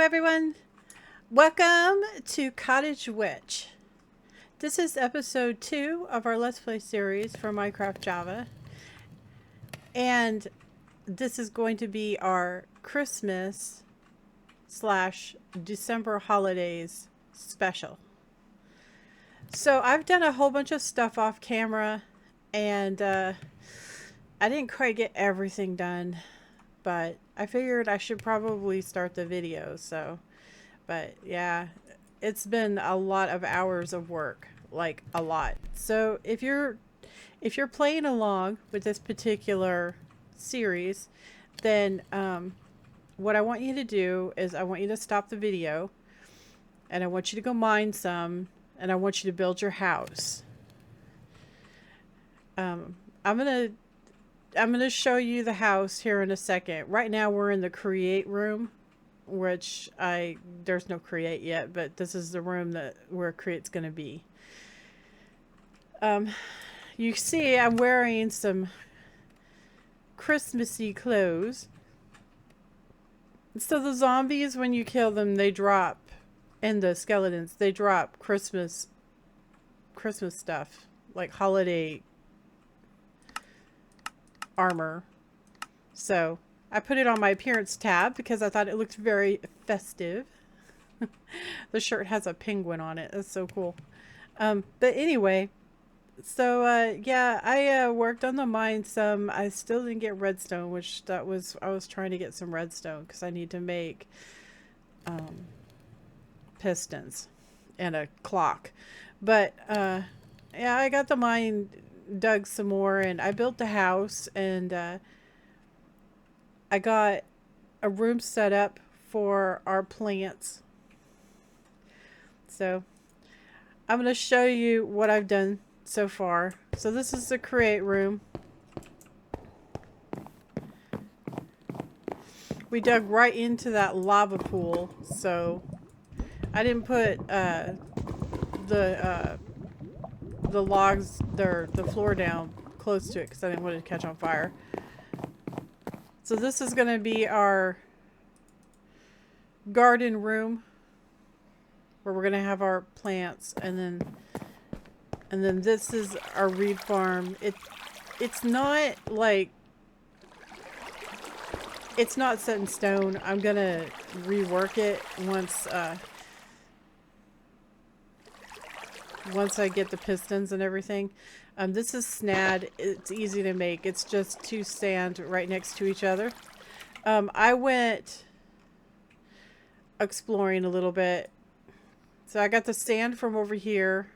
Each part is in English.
everyone. Welcome to Cottage Witch. This is episode 2 of our Let's Play series for Minecraft Java. And this is going to be our Christmas / December holidays special. So I've done a whole bunch of stuff off camera and I didn't quite get everything done, but I figured I should probably start the video. But yeah, it's been a lot of hours of work, like a lot. So if you're playing along with this particular series, then what I want you to do is I want you to stop the video and I want you to go mine some and I want you to build your house. I'm gonna show you the house here in a second. Right now we're in the create room, which there's no create yet, but this is the room where create's gonna be. You see I'm wearing some Christmassy clothes. So the zombies, when you kill them, they drop, and the skeletons, they drop Christmas stuff, like holiday armor. So I put it on my appearance tab because I thought it looked very festive. The shirt has a penguin on it. That's so cool. But anyway, so yeah, I worked on the mine some. I still didn't get redstone, which I was trying to get some redstone because I need to make pistons and a clock. But yeah, I got the mine dug some more and I built the house, and I got a room set up for our plants. So I'm going to show you what I've done so far. So this is the create room. We dug right into that lava pool, so I didn't put the logs, the floor down close to it because I didn't want it to catch on fire. So this is going to be our garden room where we're going to have our plants, and then this is our reed farm. It's not like, it's not set in stone. I'm going to rework it once I get the pistons and everything. This is snad. It's easy to make. It's just 2 sand right next to each other. I went exploring a little bit. So I got the sand from over here.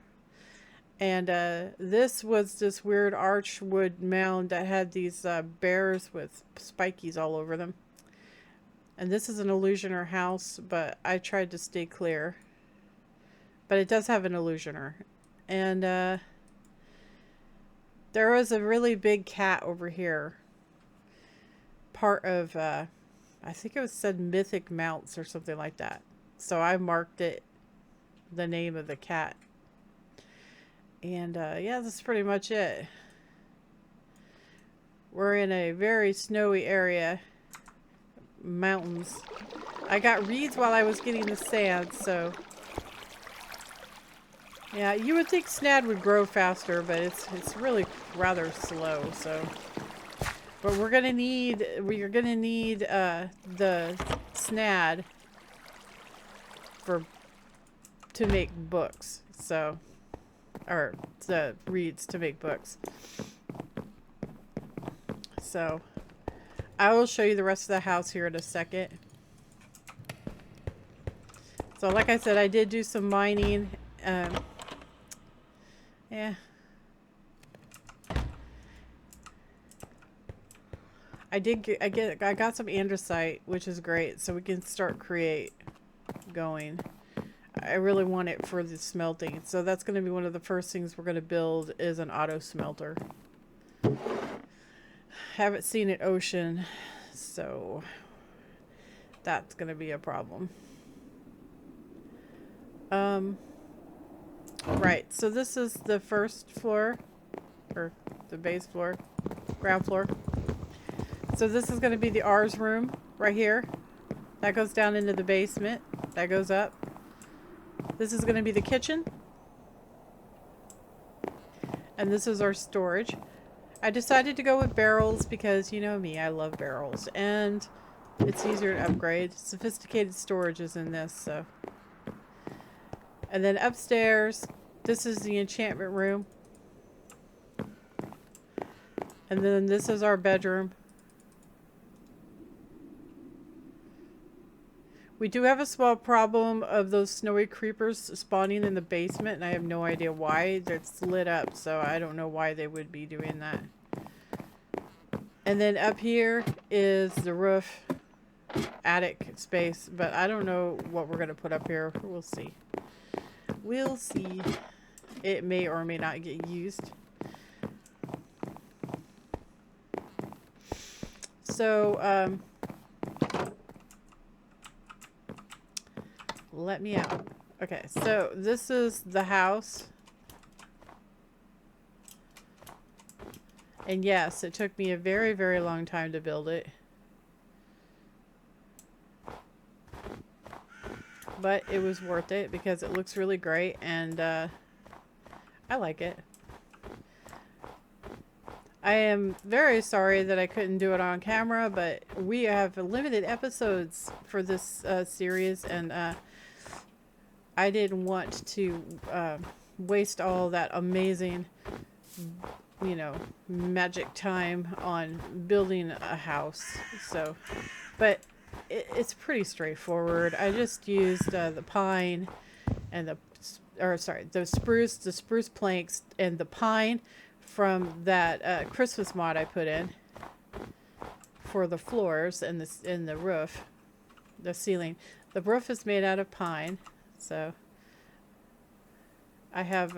And this was this weird archwood mound that had these bears with spikies all over them. And this is an illusioner house, but I tried to stay clear. But it does have an illusioner. And there was a really big cat over here. Part of, I think it said Mythic Mounts or something like that. So I marked it, the name of the cat. And yeah, that's pretty much it. We're in a very snowy area. Mountains. I got reeds while I was getting the sand, so yeah, you would think snad would grow faster, but it's really rather slow. So, but we're gonna need the snad to make books. So, or the reeds to make books. So, I will show you the rest of the house here in a second. So, like I said, I did do some mining. Yeah. I got some andesite, which is great, so we can start create going. I really want it for the smelting, so that's going to be one of the first things we're going to build is an auto smelter. Haven't seen an ocean, so that's going to be a problem. Right, so this is the first floor, or the base floor, ground floor. So this is going to be the ours room right here. That goes down into the basement. That goes up. This is going to be the kitchen. And this is our storage. I decided to go with barrels because, you know me, I love barrels. And it's easier to upgrade. Sophisticated storage is in this, so. And then upstairs, this is the enchantment room. And then this is our bedroom. We do have a small problem of those snowy creepers spawning in the basement, and I have no idea why. It's lit up, so I don't know why they would be doing that. And then up here is the roof, attic space, but I don't know what we're going to put up here. We'll see. We'll see. It may or may not get used. So, let me out. Okay, so this is the house. And yes, it took me a very, very long time to build it. But it was worth it because it looks really great and I like it. I am very sorry that I couldn't do it on camera, but we have limited episodes for this series, and I didn't want to waste all that amazing, you know, magic time on building a house. So, but it's pretty straightforward. I just used the pine and the spruce planks and the pine from that Christmas mod I put in for the floors and the roof, the ceiling. The roof is made out of pine, so I have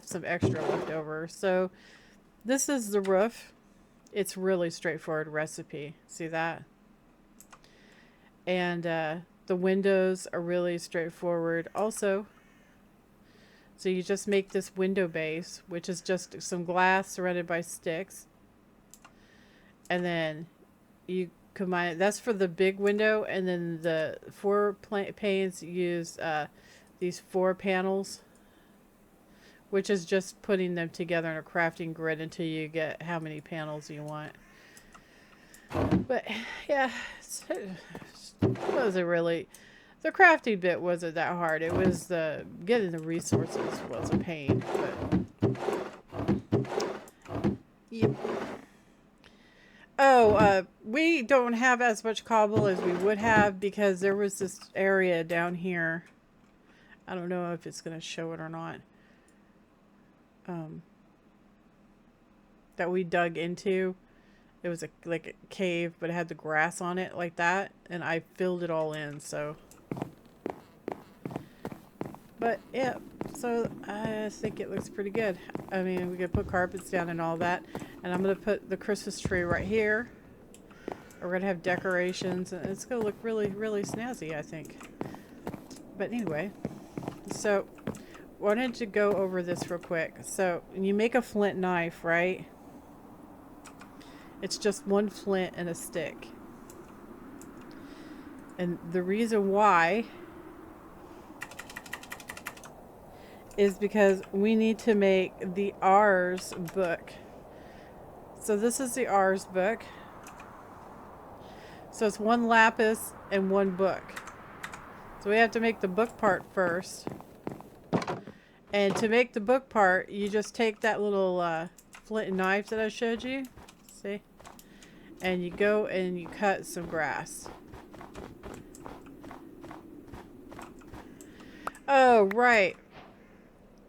some extra left over. So this is the roof. It's really straightforward recipe. See that? And the windows are really straightforward also. So you just make this window base, which is just some glass surrounded by sticks. And then you combine it. That's for the big window. And then the 4 panes use these 4 panels, which is just putting them together in a crafting grid until you get how many panels you want. But yeah, it wasn't really... The crafting bit wasn't that hard. It was the getting the resources was a pain. But yep. Oh, we don't have as much cobble as we would have because there was this area down here. I don't know if it's going to show it or not. That we dug into. It was like a cave, but it had the grass on it like that, and I filled it all in. So. But yeah, so I think it looks pretty good. I mean, we could put carpets down and all that. And I'm going to put the Christmas tree right here. We're going to have decorations. And it's going to look really, really snazzy, I think. But anyway, so wanted to go over this real quick. So you make a flint knife, right? It's just 1 flint and a stick. And the reason why is because we need to make the R's book. So this is the R's book. So it's 1 lapis and 1 book. So we have to make the book part first. And to make the book part, you just take that little flint and knife that I showed you. See? And you go and you cut some grass. Oh, right.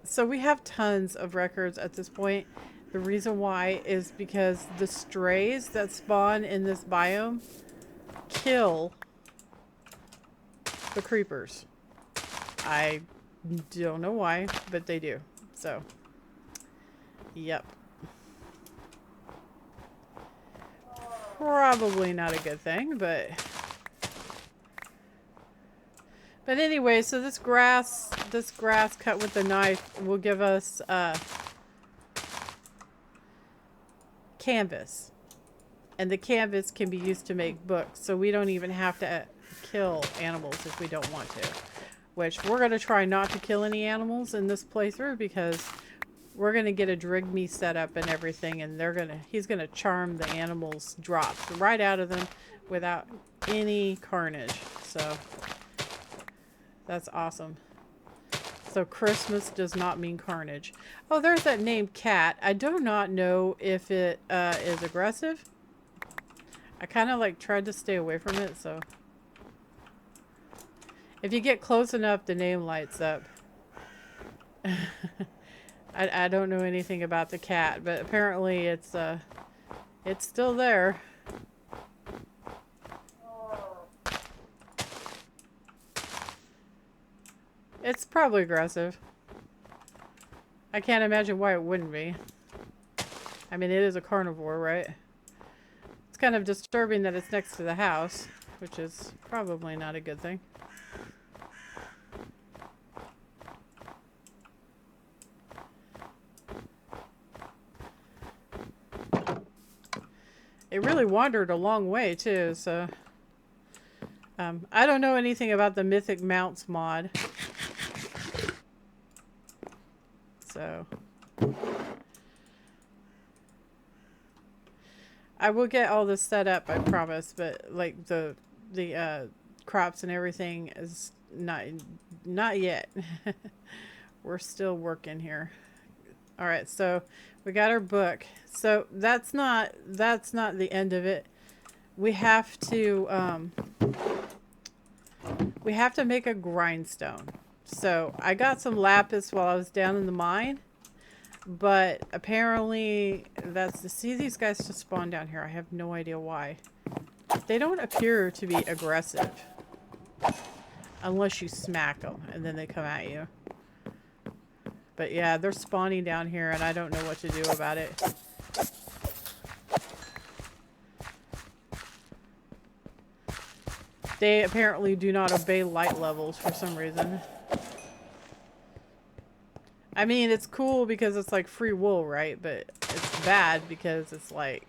So we have tons of records at this point. The reason why is because the strays that spawn in this biome kill the creepers. I don't know why, but they do. So, yep. Probably not a good thing, but anyway, so this grass cut with the knife will give us canvas. And the canvas can be used to make books, so we don't even have to kill animals if we don't want to. Which we're going to try not to kill any animals in this playthrough, because we're going to get a drig me set up and everything, and he's going to charm the animals' drops right out of them without any carnage. So that's awesome. So Christmas does not mean carnage. Oh, there's that name Cat. I do not know if it is aggressive. I kind of like tried to stay away from it, so if you get close enough, the name lights up. I don't know anything about the cat, but apparently it's still there. It's probably aggressive. I can't imagine why it wouldn't be. I mean, it is a carnivore, right? It's kind of disturbing that it's next to the house, which is probably not a good thing. It really wandered a long way too, so I don't know anything about the Mythic Mounts mod. So I will get all this set up, I promise, but like the crops and everything is not yet. We're still working here. All right, so we got our book. So that's not the end of it. We have to make a grindstone. So I got some lapis while I was down in the mine, but apparently see these guys just spawn down here. I have no idea why. They don't appear to be aggressive unless you smack them and then they come at you. But yeah, they're spawning down here and I don't know what to do about it. They apparently do not obey light levels for some reason. I mean, it's cool because it's like free wool, right? But it's bad because it's like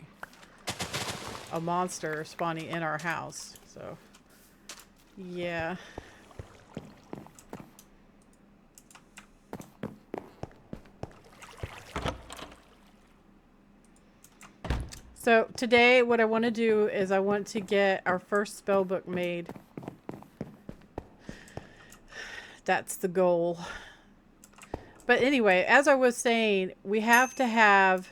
a monster spawning in our house. So, yeah. So today what I want to do is I want to get our first spell book made. That's the goal. But anyway, as I was saying, we have to have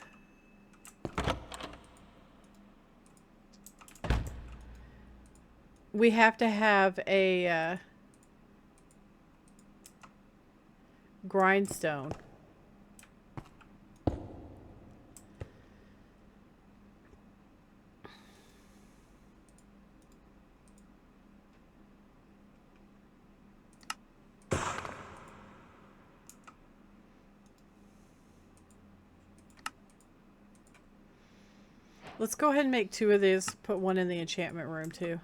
a grindstone. Let's go ahead and make 2 of these. Put 1 in the enchantment room too.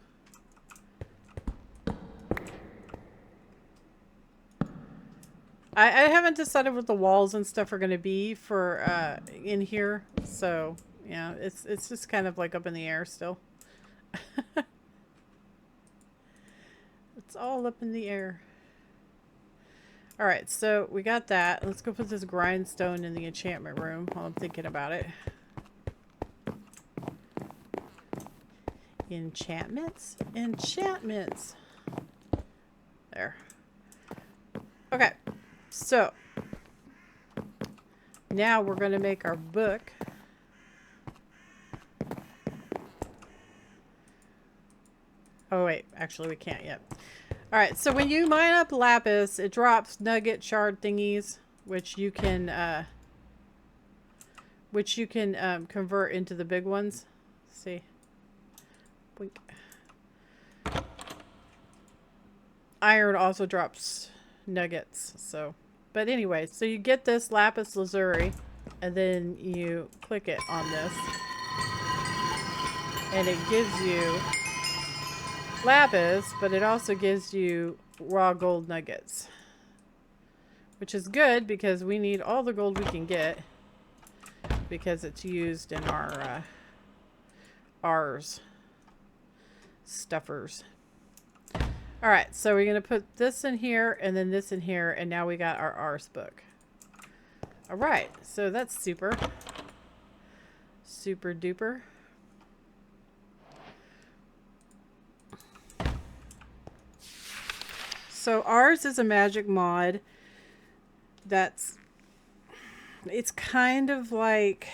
I haven't decided what the walls and stuff are going to be for in here. So yeah, it's just kind of like up in the air still. It's all up in the air. All right, so we got that. Let's go put this grindstone in the enchantment room while I'm thinking about it. Enchantments? Enchantments. There. Okay, so now we're going to make our book. Oh wait, actually we can't yet. All right, so when you mine up lapis, it drops nugget shard thingies, which you can convert into the big ones. Let's see. Boink. Iron also drops nuggets. So, but anyway, so you get this lapis lazuli, and then you click it on this, and it gives you lapis, but it also gives you raw gold nuggets, which is good because we need all the gold we can get because it's used in R's. Stuffers. All right, so we're going to put this in here and then this in here, and now we got our R's book. All right, so that's super. Super duper. So ours is a magic mod it's kind of like,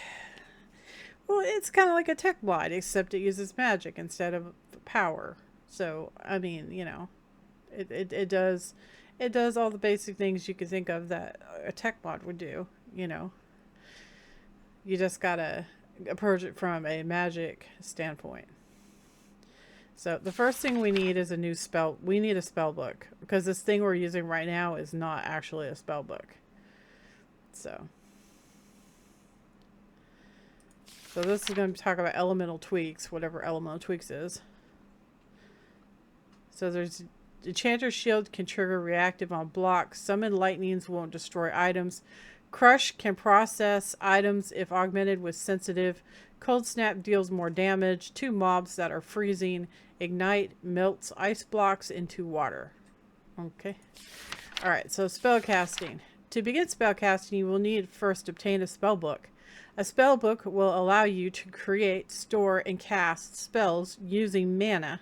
well, it's kind of like a tech mod, except it uses magic instead of power. So, I mean, you know, it does all the basic things you could think of that a tech mod would do, you know. You just gotta approach it from a magic standpoint. So the first thing we need is a new spell. We need a spell book because this thing we're using right now is not actually a spell book. So this is going to talk about elemental tweaks, whatever elemental tweaks is. So there's Enchanter's Shield can trigger reactive on blocks. Summon lightnings won't destroy items. Crush can process items if augmented with sensitive. Cold Snap deals more damage to mobs that are freezing. Ignite melts ice blocks into water. Okay. Alright, so spellcasting. To begin spellcasting, you will need first obtain a spell book. A spell book will allow you to create, store, and cast spells using mana.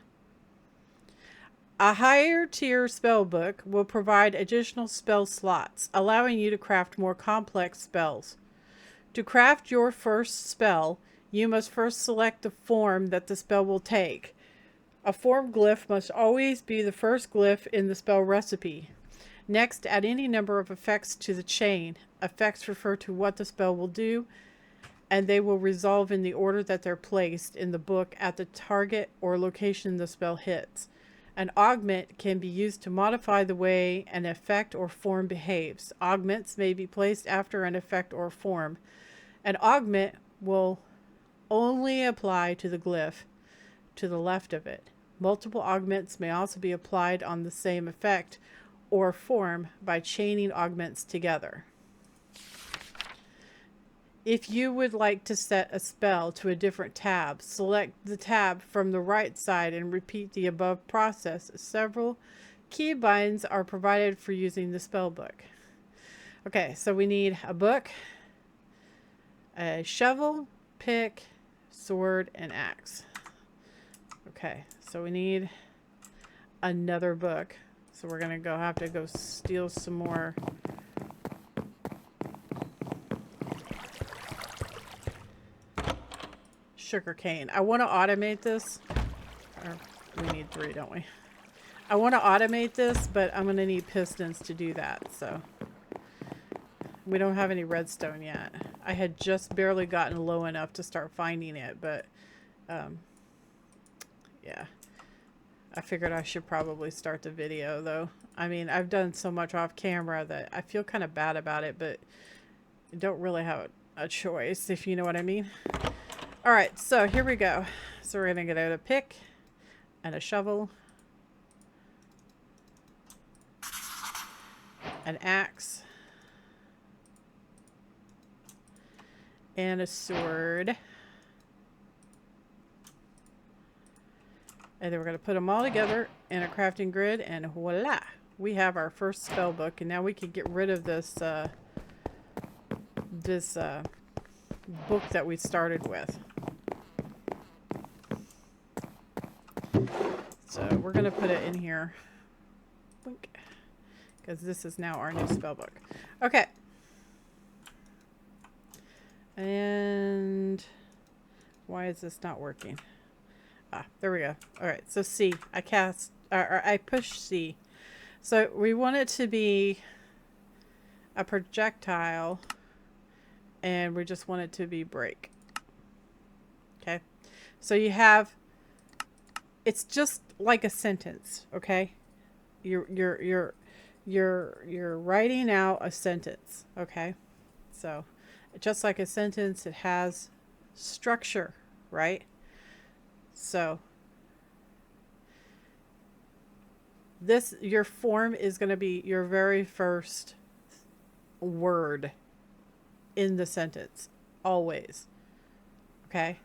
A higher tier spell book will provide additional spell slots, allowing you to craft more complex spells. To craft your first spell, you must first select the form that the spell will take. A form glyph must always be the first glyph in the spell recipe. Next, add any number of effects to the chain. Effects refer to what the spell will do, and they will resolve in the order that they're placed in the book at the target or location the spell hits. An augment can be used to modify the way an effect or form behaves. Augments may be placed after an effect or form. An augment will only apply to the glyph to the left of it. Multiple augments may also be applied on the same effect or form by chaining augments together. If you would like to set a spell to a different tab, select the tab from the right side and repeat the above process. Several keybinds are provided for using the spell book. Okay, so we need a book, a shovel, pick, sword, and axe. Okay, so we need another book. So we're going to have to go steal some more. Sugar cane. I want to automate this. Or we need 3, don't we? I want to automate this, but I'm going to need pistons to do that. So we don't have any redstone yet. I had just barely gotten low enough to start finding it, but yeah. I figured I should probably start the video though. I mean, I've done so much off camera that I feel kind of bad about it, but I don't really have a choice, if you know what I mean. Alright, so here we go. So we're going to get out a pick and a shovel, an axe, and a sword. And then we're going to put them all together in a crafting grid, and voila! We have our first spell book, and now we can get rid of this book that we started with. So we're going to put it in here, because this is now our new spell book. Okay. And why is this not working? Ah, there we go. All right, so C. I push C. So we want it to be a projectile, and we just want it to be break. Okay. So you have, it's just like a sentence, okay? You're writing out a sentence, okay? So just like a sentence, it has structure, right? So this, your form is going to be your very first word in the sentence, always. Okay?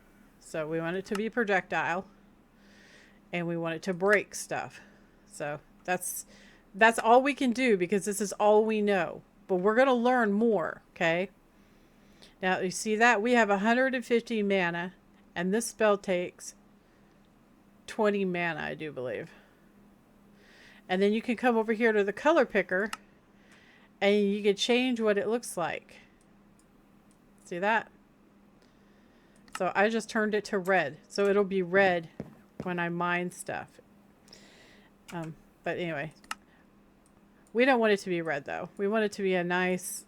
So we want it to be a projectile. And we want it to break stuff. So that's all we can do because this is all we know. But we're going to learn more, okay? Now, you see that? We have 150 mana, and this spell takes 20 mana, I do believe. And then you can come over here to the color picker, and you can change what it looks like. See that? So I just turned it to red. So it'll be red when I mine stuff. But anyway, we don't want it to be red though. We want it to be a nice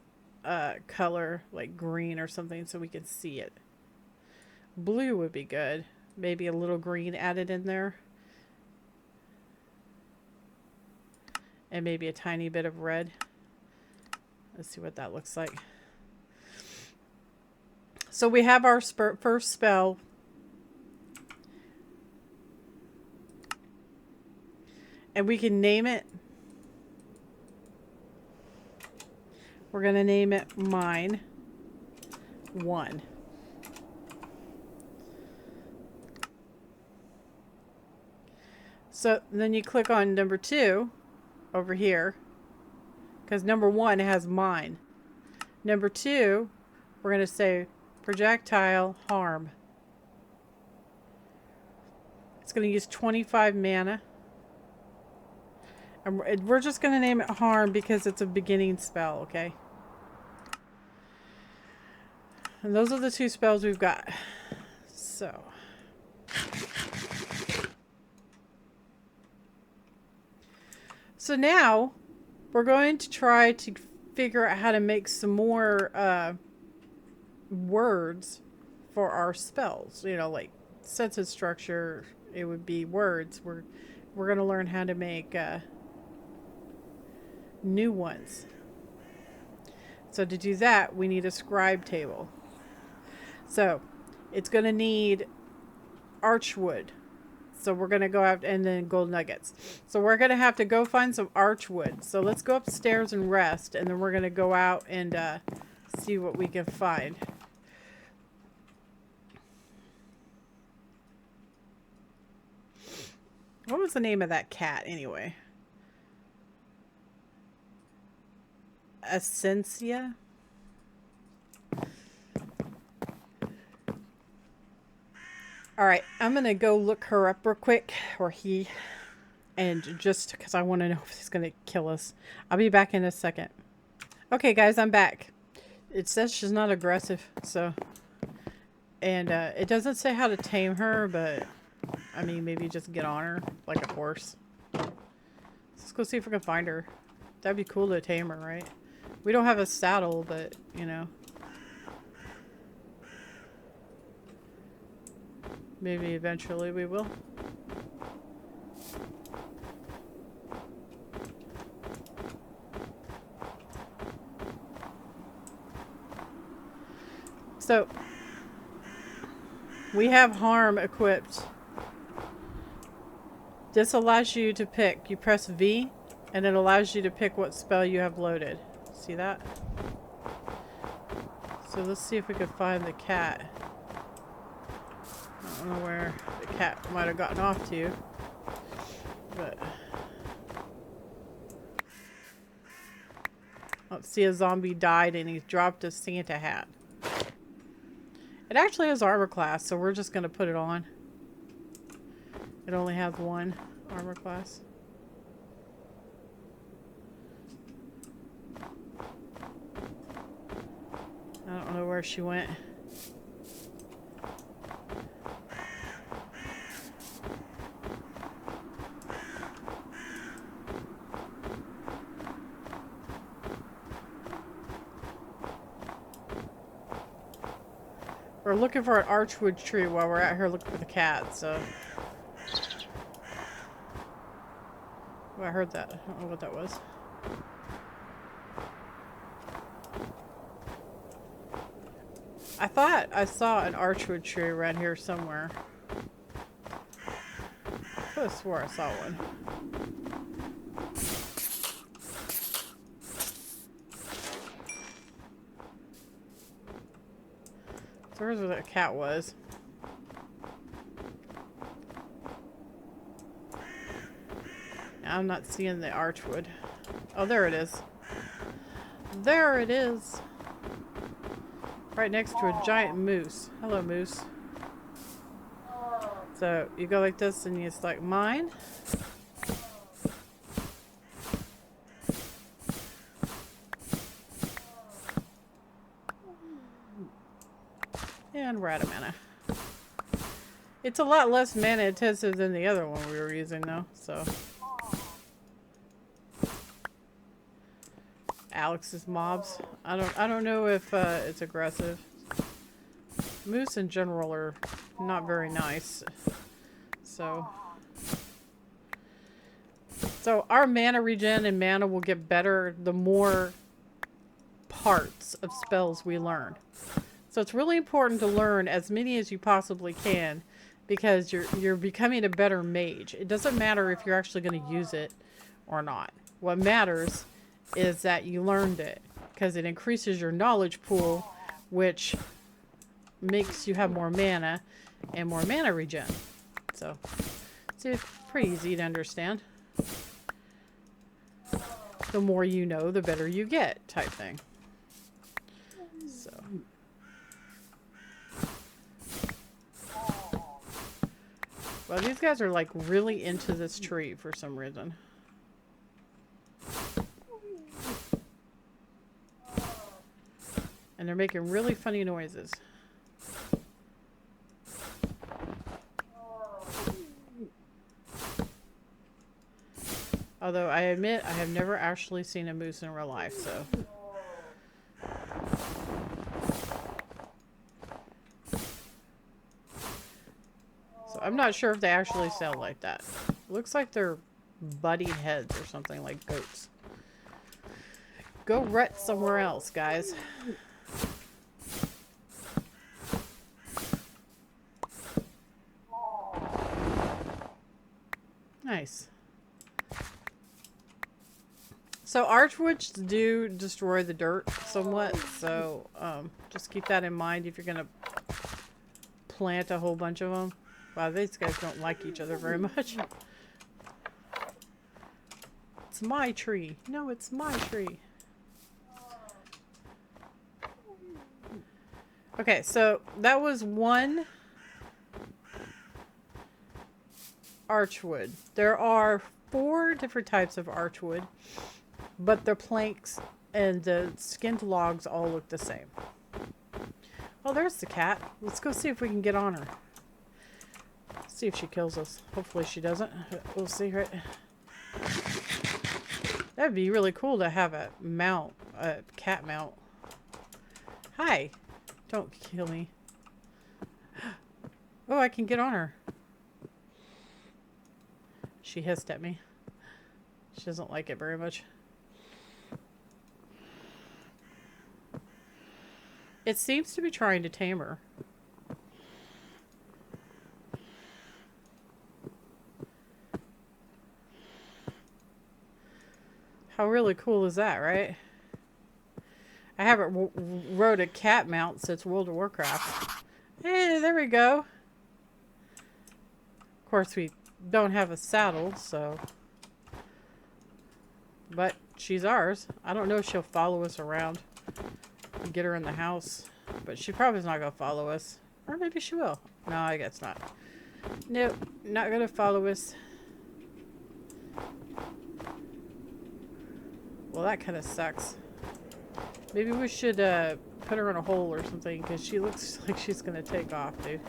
color, like green or something, so we can see it. Blue would be good. Maybe a little green added in there. And maybe a tiny bit of red. Let's see what that looks like. So we have our first spell. And we can name it. We're going to name it Mine 1. So then you click on number 2 over here. Because number 1 has Mine. Number 2, we're going to say Projectile Harm. It's going to use 25 mana. And we're just going to name it Harm because it's a beginning spell, okay? And those are the 2 spells we've got. So. So now, we're going to try to figure out how to make some more words for our spells. You know, like sentence structure, it would be words. We're going to learn how to make new ones. So to do that, we need a scribe table. So it's going to need archwood. So we're going to go out, and then gold nuggets. So we're going to have to go find some archwood. So let's go upstairs and rest, and then we're going to go out and see what we can find. What was the name of that cat anyway? Essentia? Alright, I'm going to go look her up real quick, or he, and just because I want to know if he's going to kill us. I'll be back in a second. Okay guys, I'm back. It says she's not aggressive, so, and it doesn't say how to tame her, but I mean, maybe just get on her like a horse. Let's go see if we can find her. That'd be cool to tame her, right? We don't have a saddle, but you know. Maybe eventually we will. So, we have Harm equipped. This allows you to pick. You press V, and it allows you to pick what spell you have loaded. See that? So let's see if we can find the cat. I don't know where the cat might have gotten off to, but let's see, a zombie died and he dropped a Santa hat. It actually has armor class, so we're just going to put it on. It only has 1 armor class. I don't know where she went. We're looking for an archwood tree while we're out here looking for the cat, so. Oh, I heard that. I don't know what that was. I thought I saw an archwood tree around here somewhere. I could have swore I saw one. So where's where that cat was? I'm not seeing the archwood. Oh, there it is. There it is. Right next to a giant moose. Hello, moose. So you go like this and you select mine. And we're out of mana. It's a lot less mana intensive than the other one we were using though, so. Alex's mobs. I don't know if it's aggressive. Moose in general are not very nice. So our mana regen and mana will get better the more parts of spells we learn. So it's really important to learn as many as you possibly can because you're becoming a better mage. It doesn't matter if you're actually going to use it or not. What matters is that you learned it because it increases your knowledge pool, which makes you have more mana and more mana regen. So it's pretty easy to understand. The more you know, the better you get type thing. So well, these guys are like really into this tree for some reason. And they're making really funny noises. Although I admit I have never actually seen a moose in real life, so. So I'm not sure if they actually sound like that. Looks like they're butting heads or something like goats. Go rut somewhere else, guys. Nice. So archwoods do destroy the dirt somewhat, so just keep that in mind if you're going to plant a whole bunch of them. Wow, these guys don't like each other very much. It's my tree. No, it's my tree. Okay, so that was one archwood. There are 4 different types of archwood, but the planks and the skinned logs all look the same. Oh, there's the cat. Let's go see if we can get on her. See if she kills us. Hopefully she doesn't. We'll see, right? That'd be really cool to have a mount, a cat mount. Hi. Don't kill me. Oh, I can get on her. She hissed at me. She doesn't like it very much. It seems to be trying to tame her. How really cool is that, right? I haven't rode a cat mount since World of Warcraft. Hey, there we go. Of course, we don't have a saddle, so. But she's ours. I don't know if she'll follow us around and get her in the house. But she probably is not going to follow us. Or maybe she will. No, I guess not. Nope, not going to follow us. Well, that kind of sucks. Maybe we should put her in a hole or something, because she looks like she's going to take off, dude.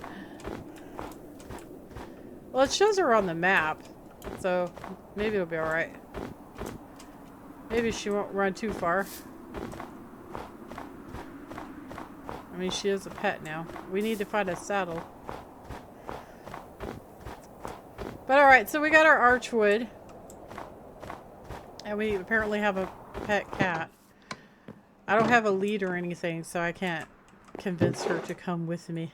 Well, it shows her on the map, so maybe it'll be alright. Maybe she won't run too far. I mean, she is a pet now. We need to find a saddle. But alright, so we got our archwood. And we apparently have a pet cat. I don't have a lead or anything, so I can't convince her to come with me.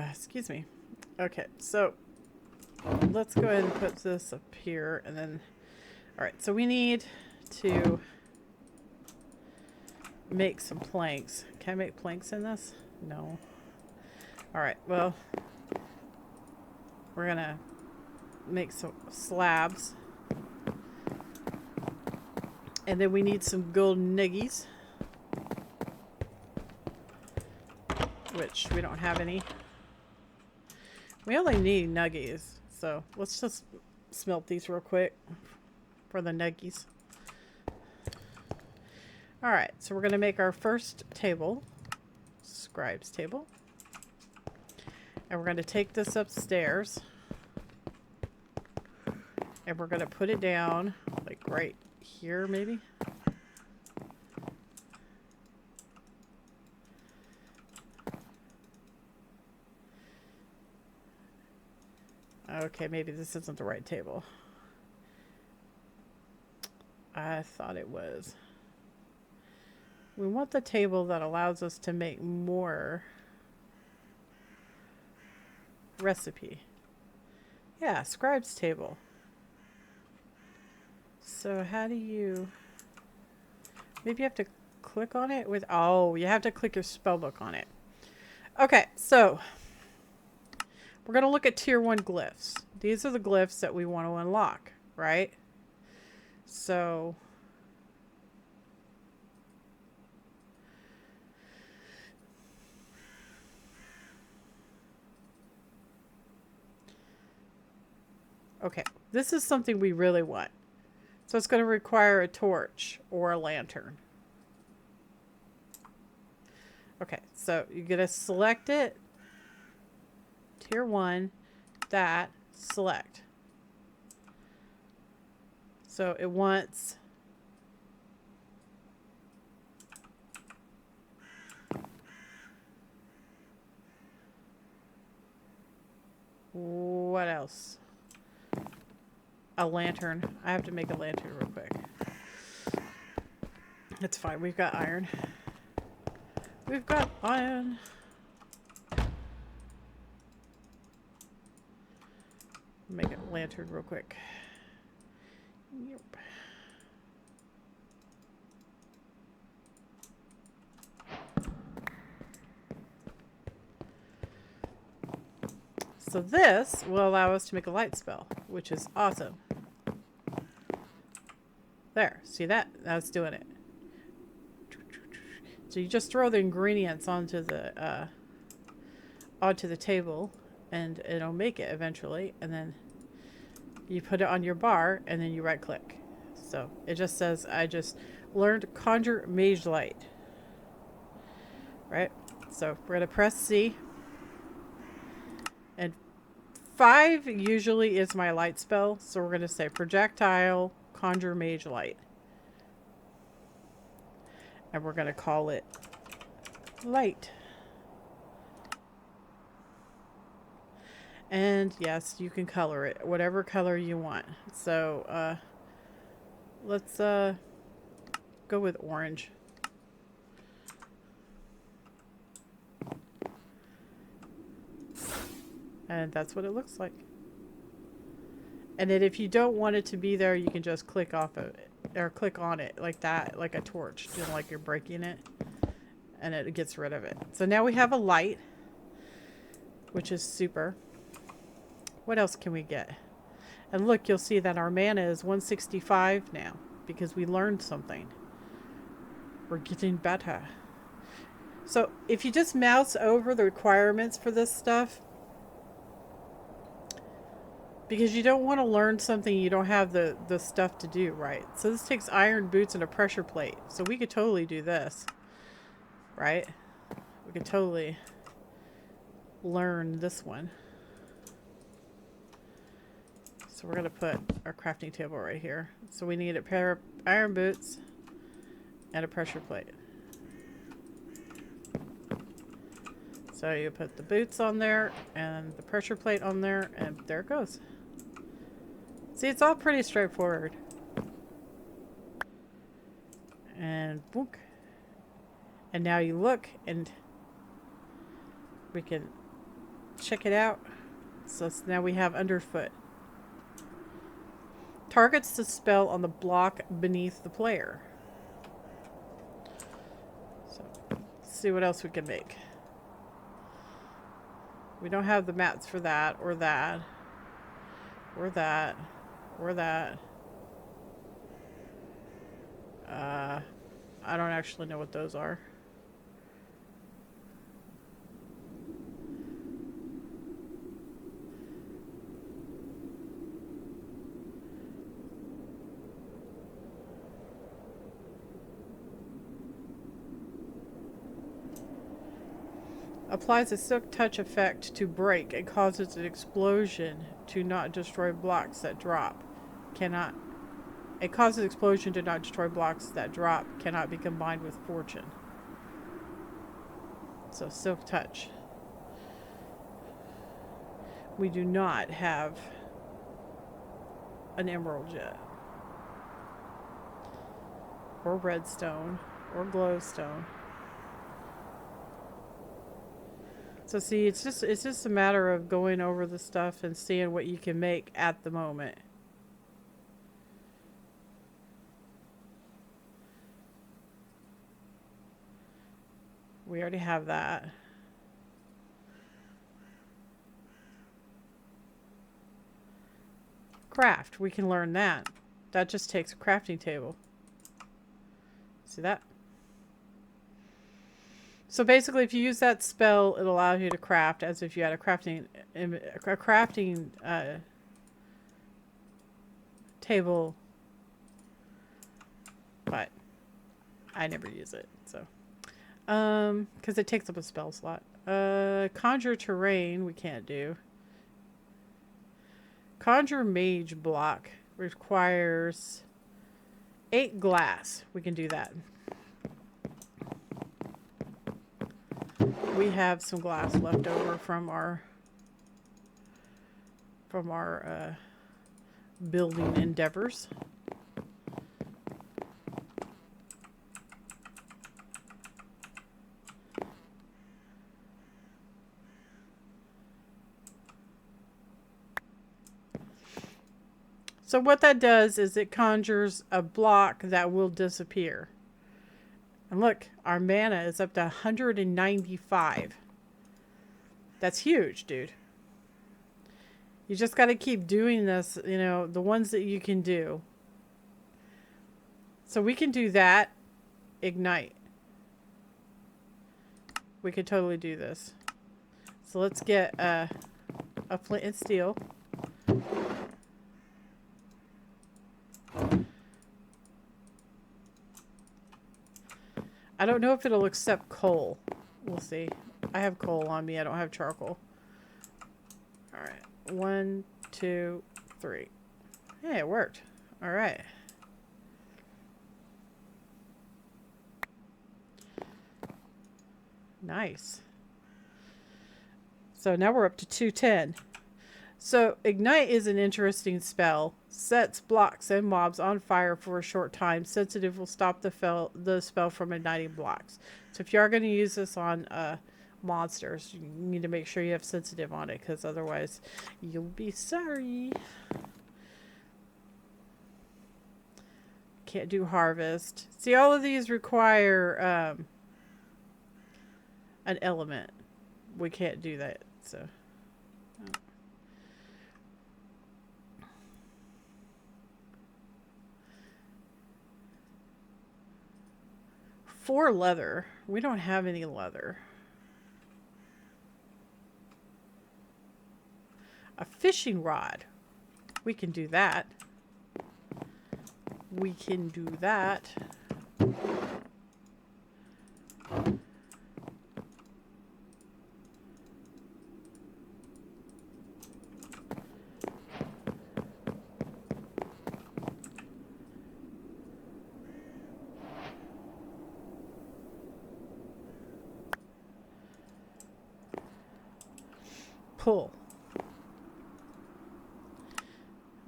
Excuse me. Okay, so let's go ahead and put this up here, and then... Alright, so we need to make some planks. Can I make planks in this? No. Alright, well, we're gonna make some slabs. And then we need some golden nuggies, which we don't have any. We only need nuggies, so let's just smelt these real quick for the nuggies. Alright, so we're going to make our first table, scribe's table. And we're going to take this upstairs. And we're going to put it down, like right here maybe. Okay, maybe this isn't the right table. I thought it was. We want the table that allows us to make more recipe. Yeah, scribe's table. So how do you... Maybe you have to click on it with... Oh, you have to click your spellbook on it. Okay, so we're going to look at tier 1 glyphs. These are the glyphs that we want to unlock, right? So... Okay, this is something we really want. So it's going to require a torch or a lantern. Okay, so you're going to select it. Tier 1, that, select. So it wants... What else? A lantern. I have to make a lantern real quick. It's fine. We've got iron. We've got iron. Make a lantern real quick. Yep. So this will allow us to make a light spell, which is awesome. There, see that? That's doing it. So you just throw the ingredients onto the table, and it'll make it eventually. And then you put it on your bar, and then you right-click. So it just says, "I just learned Conjure Mage Light." Right? So we're gonna press C, and 5 usually is my light spell. So we're gonna say Projectile Conjure Mage Light. And we're going to call it Light. And yes, you can color it whatever color you want. So let's go with orange. And that's what it looks like. And then if you don't want it to be there, you can just click off of it. Or click on it like that, like a torch, you know, like you're breaking it, and it gets rid of it. So now we have a light, which is super. What else can we get? And look, you'll see that our mana is 165 now because we learned something. We're getting better. So if you just mouse over the requirements for this stuff, because you don't want to learn something you don't have the stuff to do, right? So this takes iron boots and a pressure plate. So we could totally do this, right? We could totally learn this one. So we're going to put our crafting table right here. So we need a pair of iron boots and a pressure plate. So you put the boots on there and the pressure plate on there, and there it goes. See, it's all pretty straightforward. And boom. And now you look, and we can check it out. So now we have underfoot. Targets the spell on the block beneath the player. So let's see what else we can make. We don't have the mats for that, or that, or that, or that. I don't actually know what those are. Applies a silk touch effect to break and causes an explosion to not destroy blocks that drop. Cannot. It causes explosion to not destroy blocks that drop. Cannot be combined with fortune. So silk touch. We do not have an emerald yet, or redstone, or glowstone. So see, it's just a matter of going over the stuff and seeing what you can make at the moment. We already have that. Craft, we can learn that. That just takes a crafting table. See that? So basically, if you use that spell, it allows you to craft as if you had a crafting table, but I never use it, so because it takes up a spell slot. Conjure terrain we can't do. Conjure mage block requires 8 glass. We can do that. We have some glass left over from our building endeavors. So what that does is it conjures a block that will disappear. And look, our mana is up to 195. That's huge, dude. You just got to keep doing this, you know, the ones that you can do. So we can do that. Ignite. We could totally do this. So let's get a flint and steel. I don't know if it'll accept coal. We'll see. I have coal on me. I don't have charcoal. Alright. 1, 2, 3. Hey, it worked. Alright. Nice. So now we're up to 210. So Ignite is an interesting spell. Sets blocks and mobs on fire for a short time. Sensitive will stop the spell from igniting blocks. So if you are going to use this on monsters, you need to make sure you have sensitive on it, because otherwise you'll be sorry. Can't do harvest. See, all of these require an element. We can't do that, so... 4 leather. We don't have any leather. A fishing rod. We can do that. We can do that. Pull.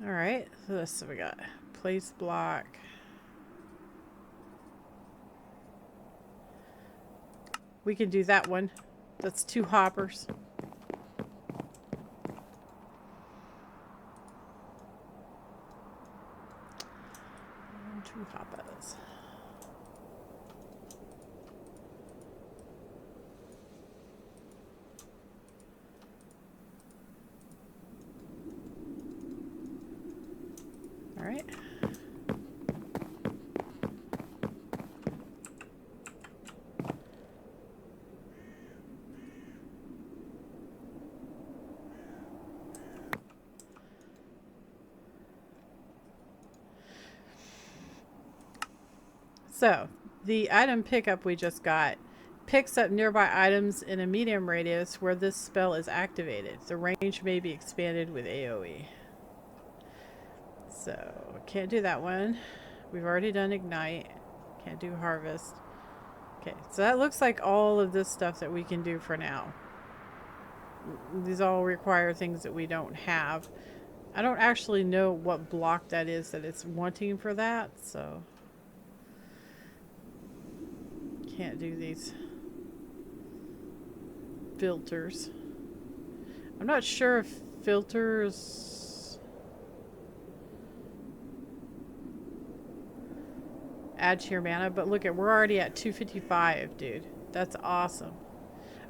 Alright, so we got place block. We can do that one. That's 2 hoppers. And 2 hoppers. right. So, the item pickup we just got picks up nearby items in a medium radius where this spell is activated. The range may be expanded with AoE. So, can't do that one. We've already done Ignite. Can't do Harvest. Okay, so that looks like all of this stuff that we can do for now. These all require things that we don't have. I don't actually know what block that is that it's wanting for that, so can't do these filters. I'm not sure if filters add to your mana, but look at, we're already at 255, dude. That's awesome.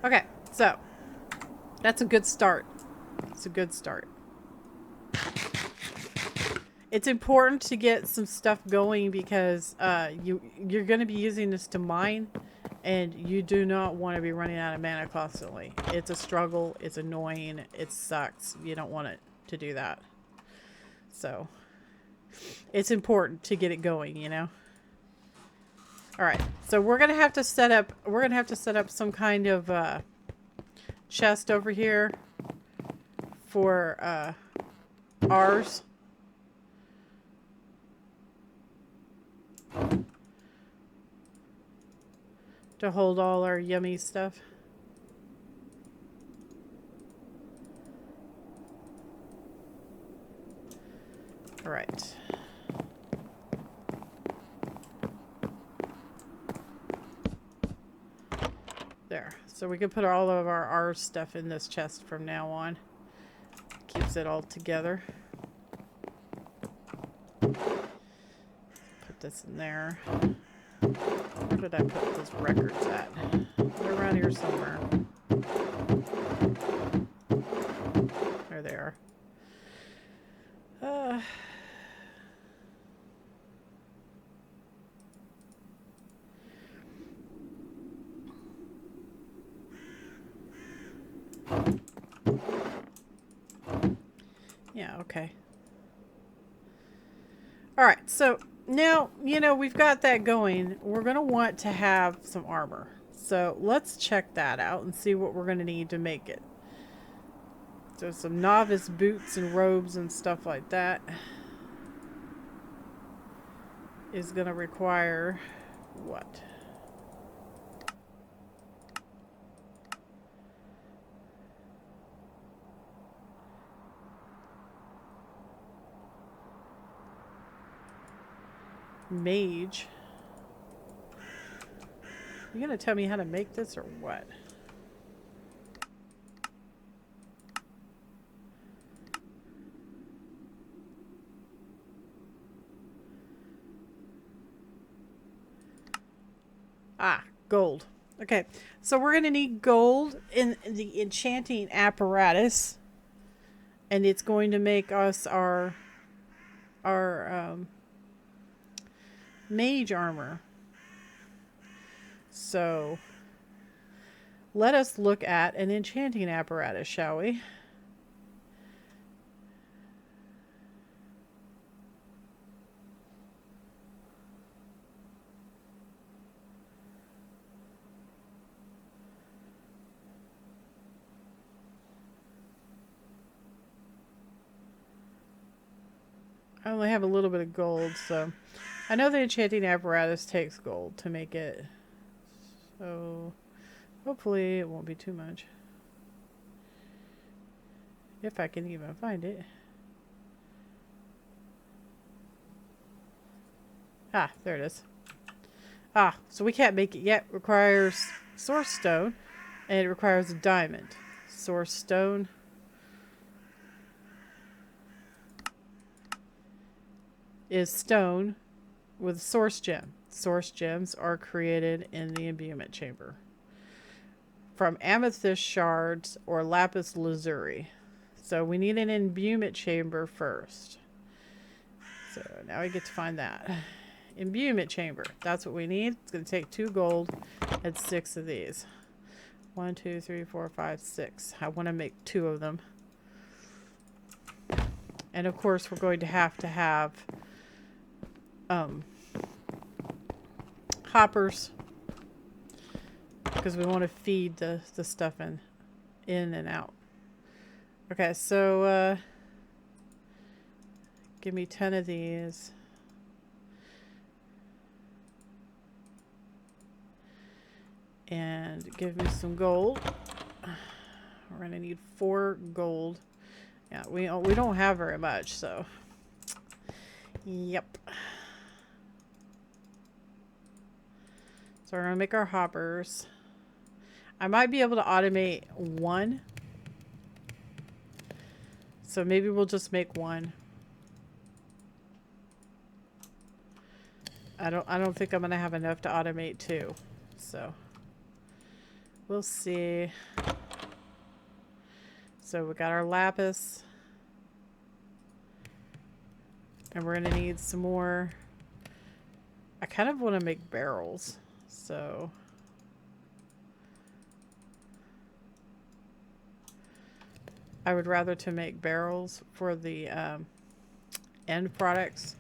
Okay, so that's a good start. It's a good start. It's important to get some stuff going because you're going to be using this to mine, and you do not want to be running out of mana constantly. It's a struggle. It's annoying. It sucks. You don't want it to do that. So it's important to get it going, you know. All right. So we're going to have to set up. We're going to have to set up some kind of chest over here for ours. To hold all our yummy stuff. All right. There. So we can put all of our stuff in this chest from now on. Keeps it all together. Put this in there. Where did I put those records at? They're around here somewhere. There they are. Yeah, okay. All right, so now, you know, we've got that going. We're going to want to have some armor. So let's check that out and see what we're going to need to make it. So some novice boots and robes and stuff like that is going to require what? Mage. You gonna tell me how to make this or what? Ah, gold. Okay, so we're gonna need gold in the enchanting apparatus, and it's going to make us our mage armor. So let us look at an enchanting apparatus, shall we? I only have a little bit of gold, so I know the enchanting apparatus takes gold to make it. So hopefully it won't be too much. If I can even find it. Ah, there it is. Ah, so we can't make it yet. It requires source stone, and it requires a diamond. Source stone. Is stone with source gem. Source gems are created in the imbuement chamber from amethyst shards or lapis lazuli. So we need an imbuement chamber first. So now we get to find that. Imbuement chamber. That's what we need. It's going to take 2 gold and 6 of these. 1, 2, 3, 4, 5, 6. I want to make 2 of them. And of course, we're going to have hoppers, because we want to feed the stuff in and out. Okay, so give me 10 of these. And give me some gold. We're gonna need 4 gold. Yeah, we don't have very much, so yep. So we're gonna make our hoppers. I might be able to automate 1. So maybe we'll just make 1. I don't think I'm gonna have enough to automate 2. So we'll see. So we got our lapis. And we're gonna need some more. I kind of want to make barrels. So I would rather to make barrels for the end products,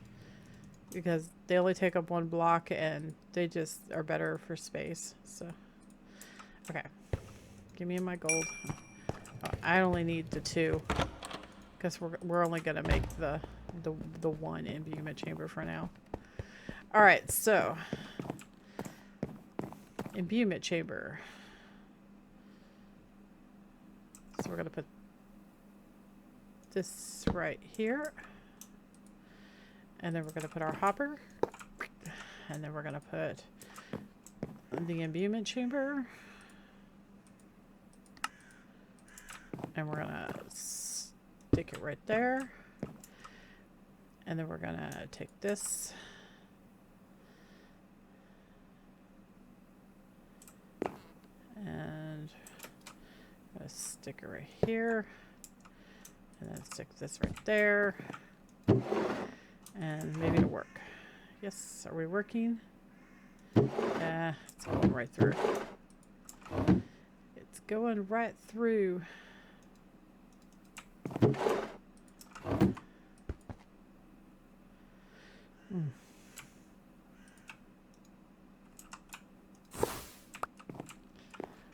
because they only take up 1 block and they just are better for space. So okay, give me my gold. I only need the 2 because we're only gonna make the 1 imbuement chamber for now. All right, so imbuement chamber. So we're gonna put this right here, and then we're gonna put our hopper, and then we're gonna put the imbuement chamber, and we're gonna stick it right there, and then we're gonna take this and stick it right here, and then stick this right there, and maybe it'll work. Yes, are we working? It's going right through. It's going right through.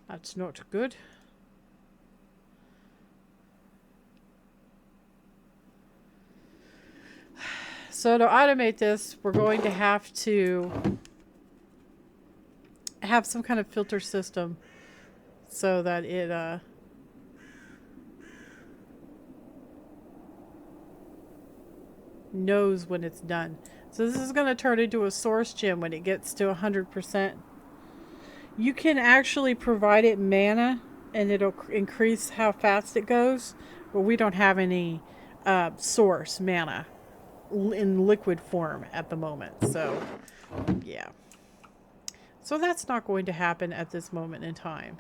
That's not good. So to automate this, we're going to have some kind of filter system so that it knows when it's done. So this is going to turn into a source gem when it gets to 100%. You can actually provide it mana and it'll increase how fast it goes, but we don't have any source mana in liquid form at the moment. So yeah, so that's not going to happen at this moment in time.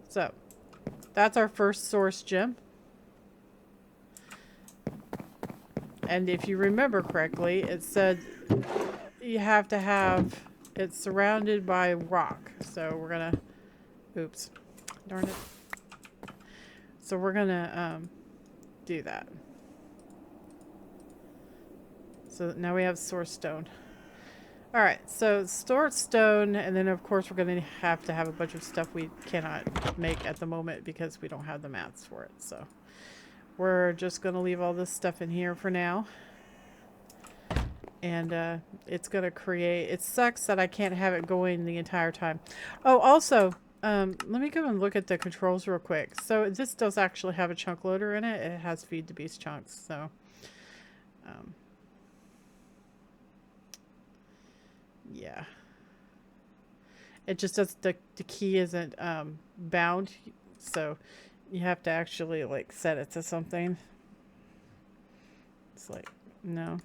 So that's our first source gem. And if you remember correctly, it said you have to have it surrounded by rock. So we're gonna, oops, darn it. So we're gonna do that. So now we have source stone. All right, so store stone, and then of course we're gonna have to have a bunch of stuff we cannot make at the moment because we don't have the mats for it. So we're just gonna leave all this stuff in here for now. And it's gonna create, it sucks that I can't have it going the entire time. Oh, also, let me go and look at the controls real quick. So this does actually have a chunk loader in it. It has feed the beast chunks. So yeah, it just does, the key isn't bound, so you have to actually like set it to something. It's like no,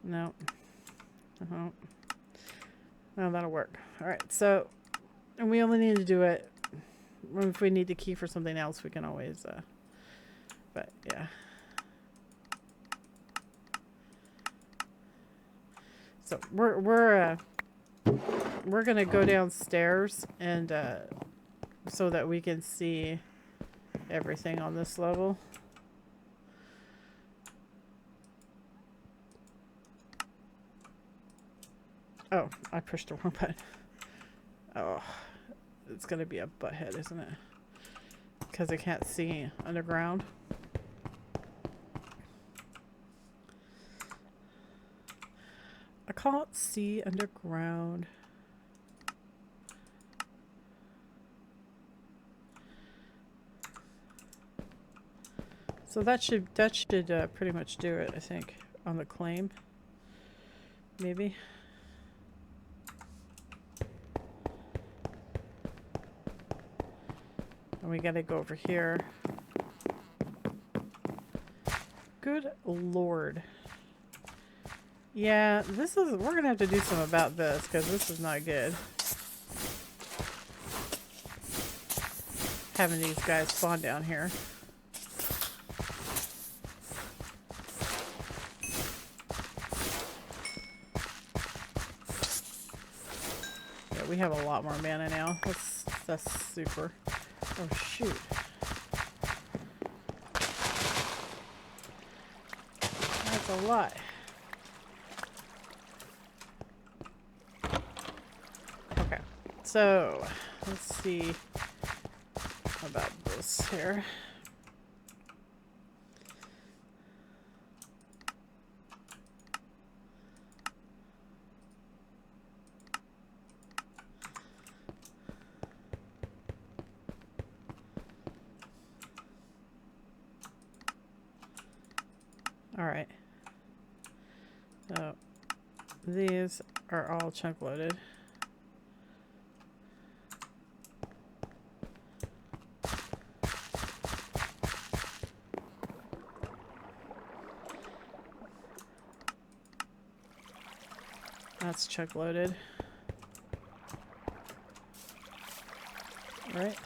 no, no, that'll work. All right, so, and we only need to do it If we need the key for something else, we can always, but yeah. So we're gonna go downstairs and so that we can see everything on this level. Oh, I pushed the wrong button. Oh, it's gonna be a butthead, isn't it? Because I can't see underground. I can't see underground. So that should pretty much do it, I think, on the claim. Maybe. And we gotta go over here. Good Lord. Yeah, we're gonna have to do something about this because this is not good. Having these guys spawn down here. Yeah, we have a lot more mana now. That's super. Oh shoot. That's a lot. Okay, so let's see about this here. All right. So these are all chunk loaded. That's chunk loaded. Right?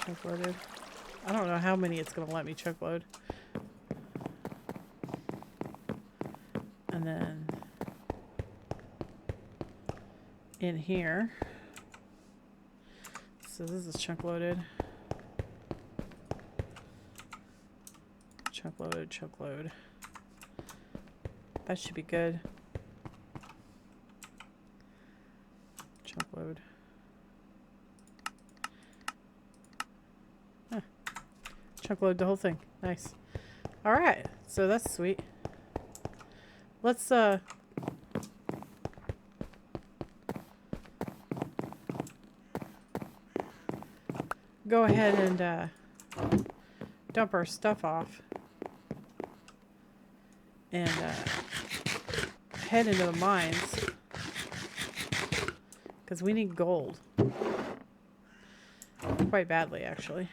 Chunk loaded. I don't know how many it's going to let me chunk load. And then in here. So this is chunk loaded. Chunk loaded, chunk load. That should be good. Chunk load. Huh. Chunk load the whole thing. Nice. Alright, so that's sweet. Let's go ahead and dump our stuff off and head into the mines because we need gold quite badly, actually.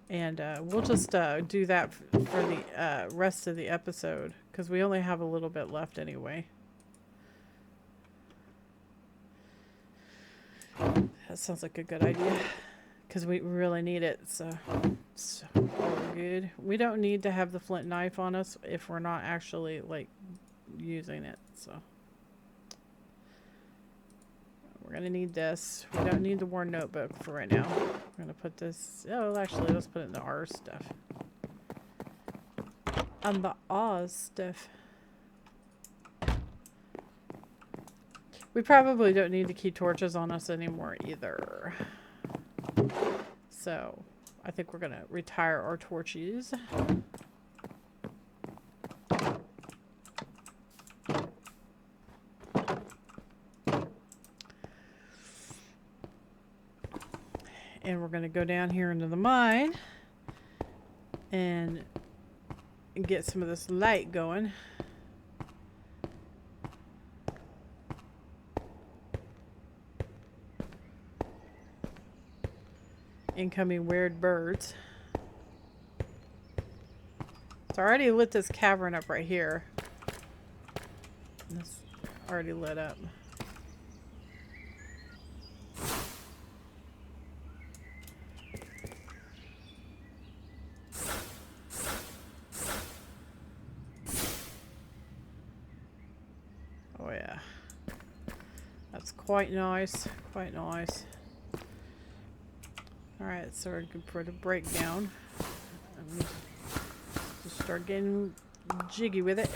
And we'll just do that for the rest of the episode because we only have a little bit left anyway. That sounds like a good idea because we really need it. So all good. We don't need to have the flint knife on us if we're not actually like using it. So we're gonna need this. We don't need the war notebook for right now. We're gonna put this. Oh, actually, let's put it in the R stuff. And the Oz stuff. We probably don't need to keep torches on us anymore either. So I think we're gonna retire our torches. And we're going to go down here into the mine and get some of this light going. Incoming weird birds. It's already lit this cavern up right here. It's already lit up. quite nice. Quite nice. Alright, so we're good for the breakdown. Just start getting jiggy with it.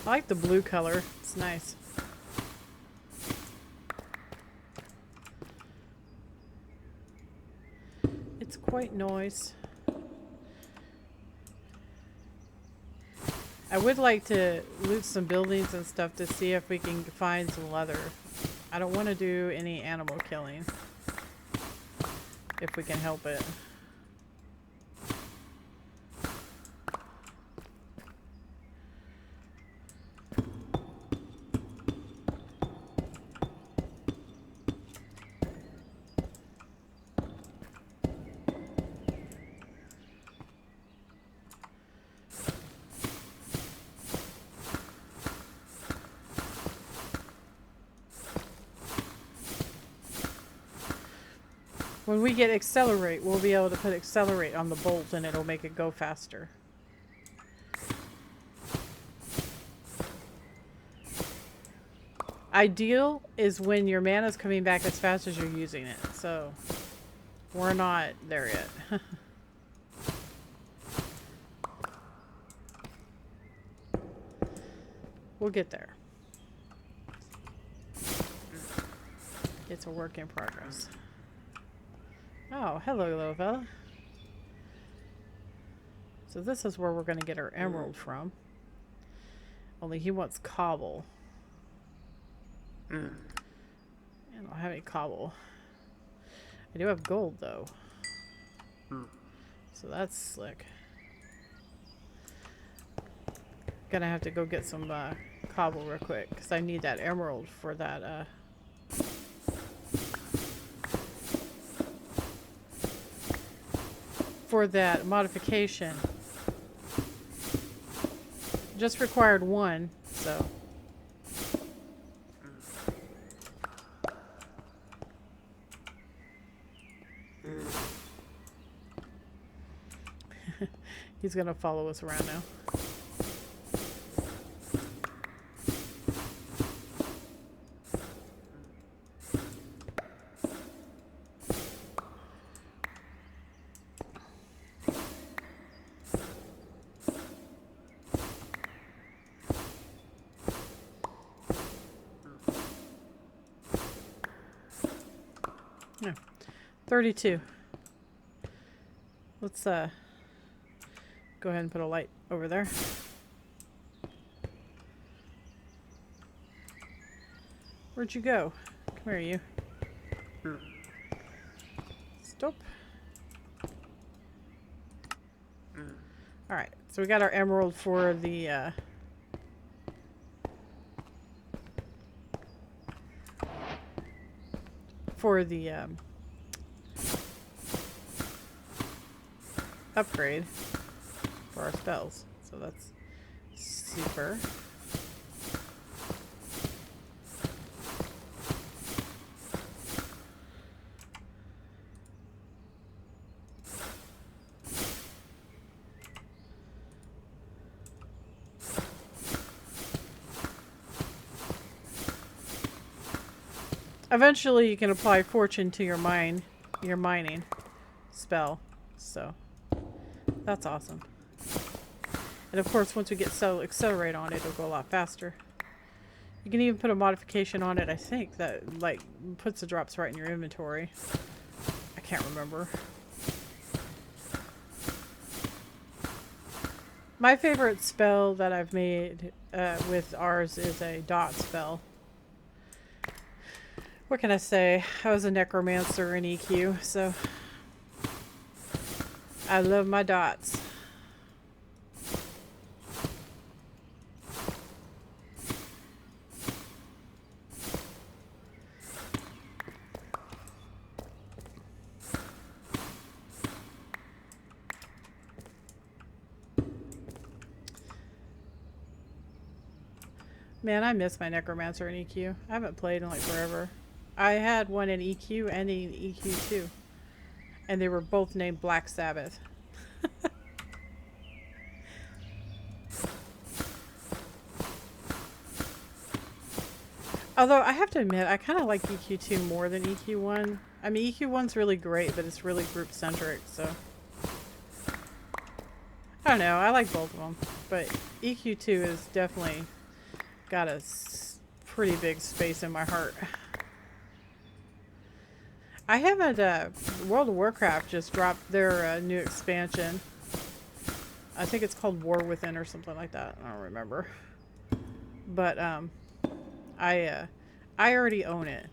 I like the blue color. It's nice. It's quite nice. I would like to loot some buildings and stuff to see if we can find some leather. I don't want to do any animal killing. If we can help it. When we get accelerate, we'll be able to put accelerate on the bolt and it'll make it go faster. Ideal is when your mana's coming back as fast as you're using it. So, we're not there yet. We'll get there. It's a work in progress. Oh, hello, little fella. So this is where we're going to get our emerald from. Only he wants cobble. I don't have any cobble. I do have gold, though. So that's slick. Gonna have to go get some cobble real quick, because I need that emerald for that modification. Just required one, so. He's gonna follow us around now. No. 32. Let's go ahead and put a light over there. Where'd you go? Come here, you. Stop. Alright, so we got our emerald for the upgrade for our spells. So that's super. Eventually you can apply fortune to your mining spell. So that's awesome. And of course, once we get accelerate on it, it'll go a lot faster. You can even put a modification on it, I think, that like puts the drops right in your inventory. I can't remember. My favorite spell that I've made with ours is a dot spell. What can I say? I was a necromancer in EQ, so I love my dots. Man, I miss my Necromancer in EQ. I haven't played in like forever. I had one in EQ and in EQ2. And they were both named Black Sabbath. Although I have to admit, I kind of like EQ2 more than EQ1. I mean, EQ1's really great, but it's really group-centric, so... I don't know, I like both of them. But EQ2 has definitely got a pretty big space in my heart. I haven't, World of Warcraft just dropped their new expansion. I think it's called War Within or something like that. I don't remember. But, I already own it.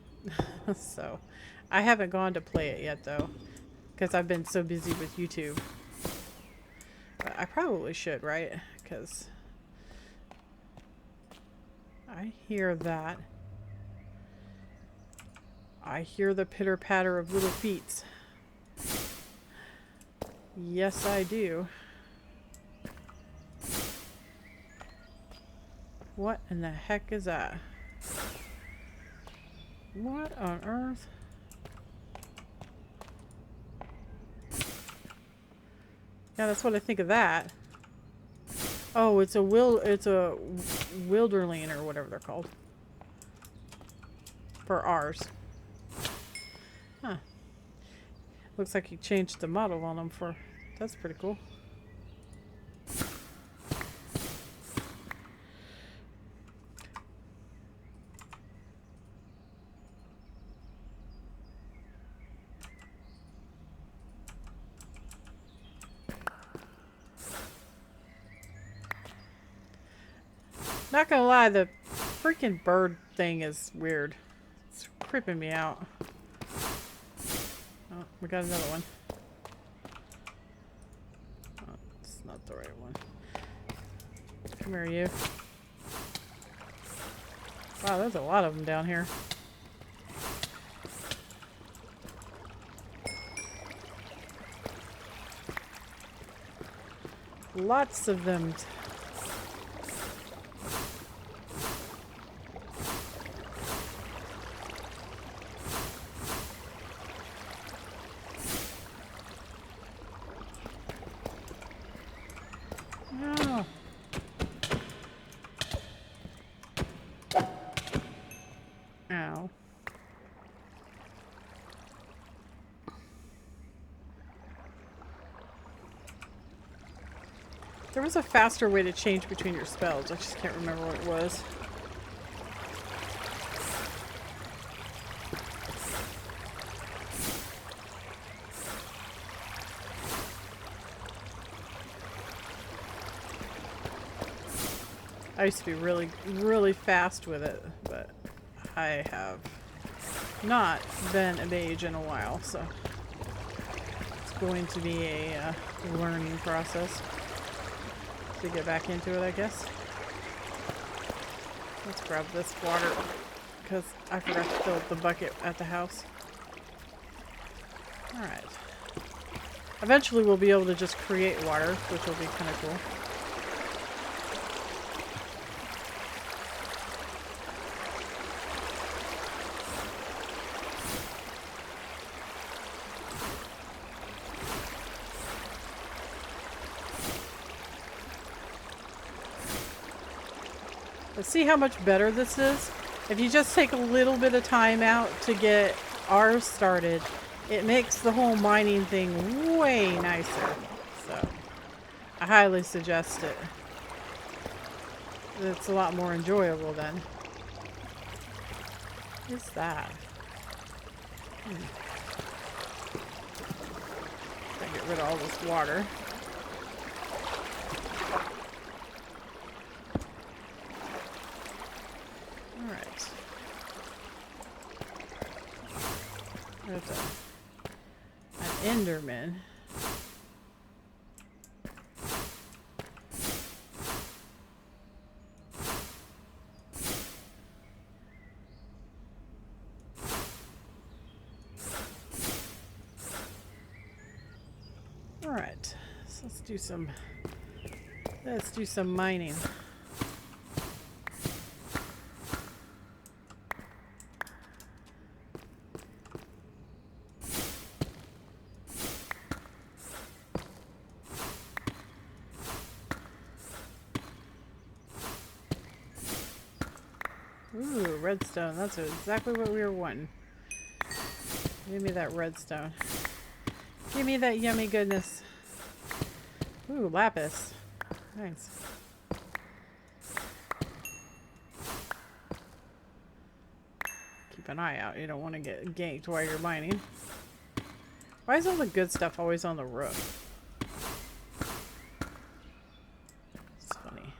So, I haven't gone to play it yet, though. Because I've been so busy with YouTube. But I probably should, right? Because I hear that. I hear the pitter-patter of little feet. Yes, I do. What in the heck is that? What on earth? Yeah, that's what I think of that. Oh, it's a wilderling or whatever they're called. For ours. Huh. Looks like he changed the model on them for... That's pretty cool. Not gonna lie, the freaking bird thing is weird. It's creeping me out. Oh, we got another one. Oh, it's not the right one. Come here, you. Wow, there's a lot of them down here. Lots of them. Oh. Ow. There was a faster way to change between your spells. I just can't remember what it was. I used to be really, really fast with it, but I have not been a mage in a while, so it's going to be a learning process to get back into it, I guess. Let's grab this water because I forgot to fill up the bucket at the house. Alright. Eventually we'll be able to just create water, which will be kind of cool. But see how much better this is? If you just take a little bit of time out to get ours started, it makes the whole mining thing way nicer. So, I highly suggest it. It's a lot more enjoyable then. What is that? Gotta get rid of all this water. Alright. There's an Enderman. Alright, so let's do some mining. Ooh, redstone. That's exactly what we were wanting. Give me that redstone. Give me that yummy goodness. Ooh, lapis. Nice. Keep an eye out. You don't want to get ganked while you're mining. Why is all the good stuff always on the roof? It's funny.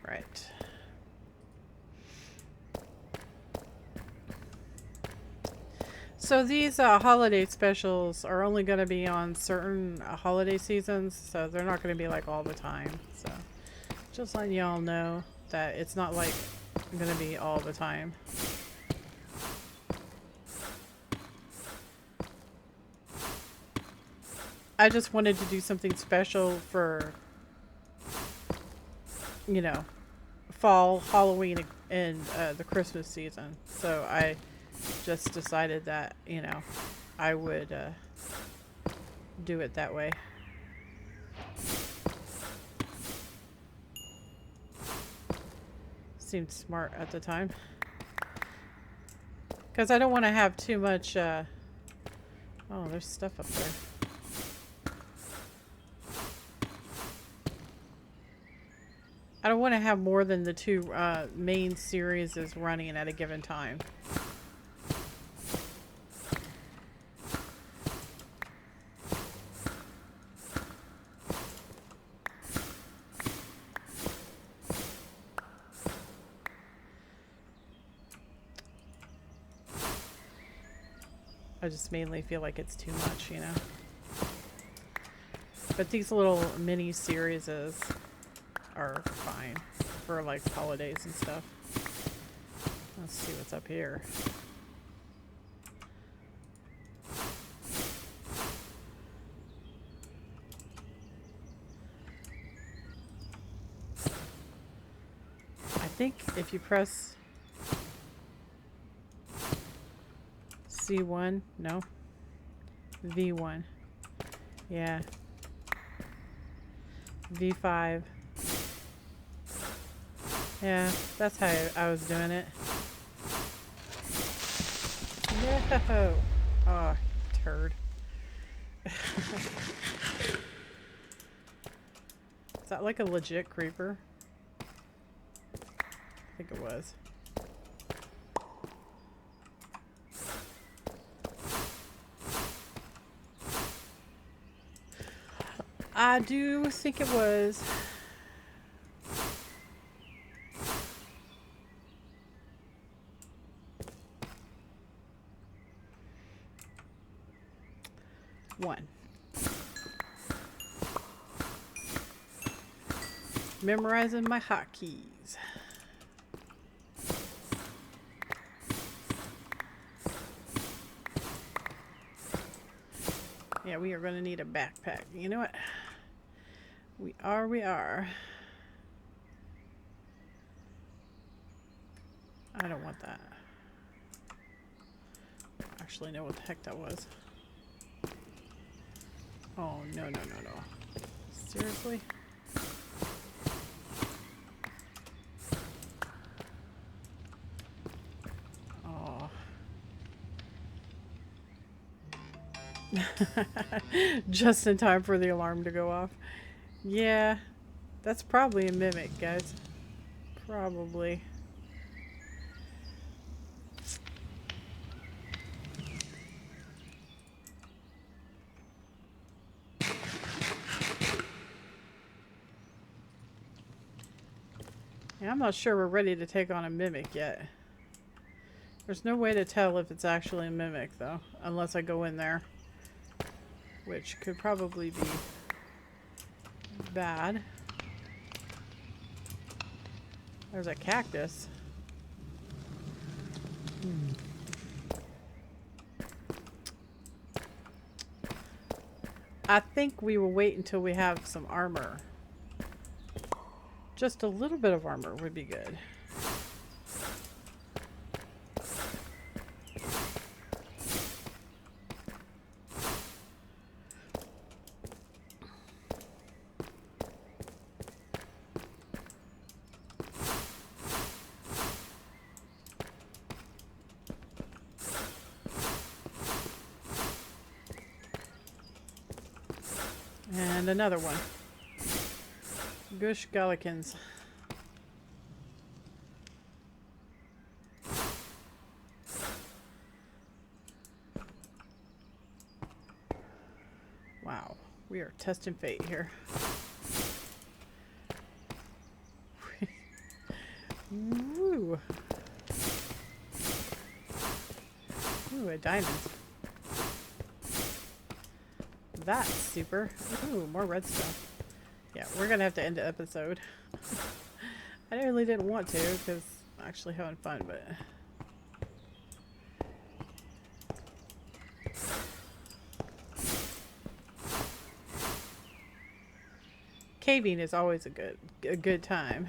Right. So these holiday specials are only going to be on certain holiday seasons, so they're not going to be like all the time. So just letting y'all know that it's not like going to be all the time. I just wanted to do something special for, you know, fall, Halloween, and the Christmas season. So I just decided that, you know, I would do it that way. Seemed smart at the time. Because I don't want to have too much... oh, there's stuff up there. I don't want to have more than the two main series is running at a given time. I just mainly feel like it's too much, you know. But these little mini series are fine for like holidays and stuff. Let's see what's up here. I think if you press C1, no, V1, yeah, V5, yeah, that's how I was doing it. No, oh, turd. Is that like a legit creeper? I think it was. I do think it was. One. Memorizing my hotkeys. Yeah, we are going to need a backpack. You know what? We are. I don't want that. I actually know what the heck that was. Oh, no. Seriously? Oh. Just in time for the alarm to go off. Yeah, that's probably a mimic, guys. Probably. Yeah, I'm not sure we're ready to take on a mimic yet. There's no way to tell if it's actually a mimic, though, unless I go in there. Which could probably be bad. There's a cactus. I think we will wait until we have some armor. Just a little bit of armor would be good. And another one. Gush Gallikins. Wow, we are testing fate here. Woo. Ooh, a diamond. That's super. Ooh, more redstone. Yeah, we're gonna have to end the episode. I really didn't want to because I'm actually having fun, but caving is always a good time.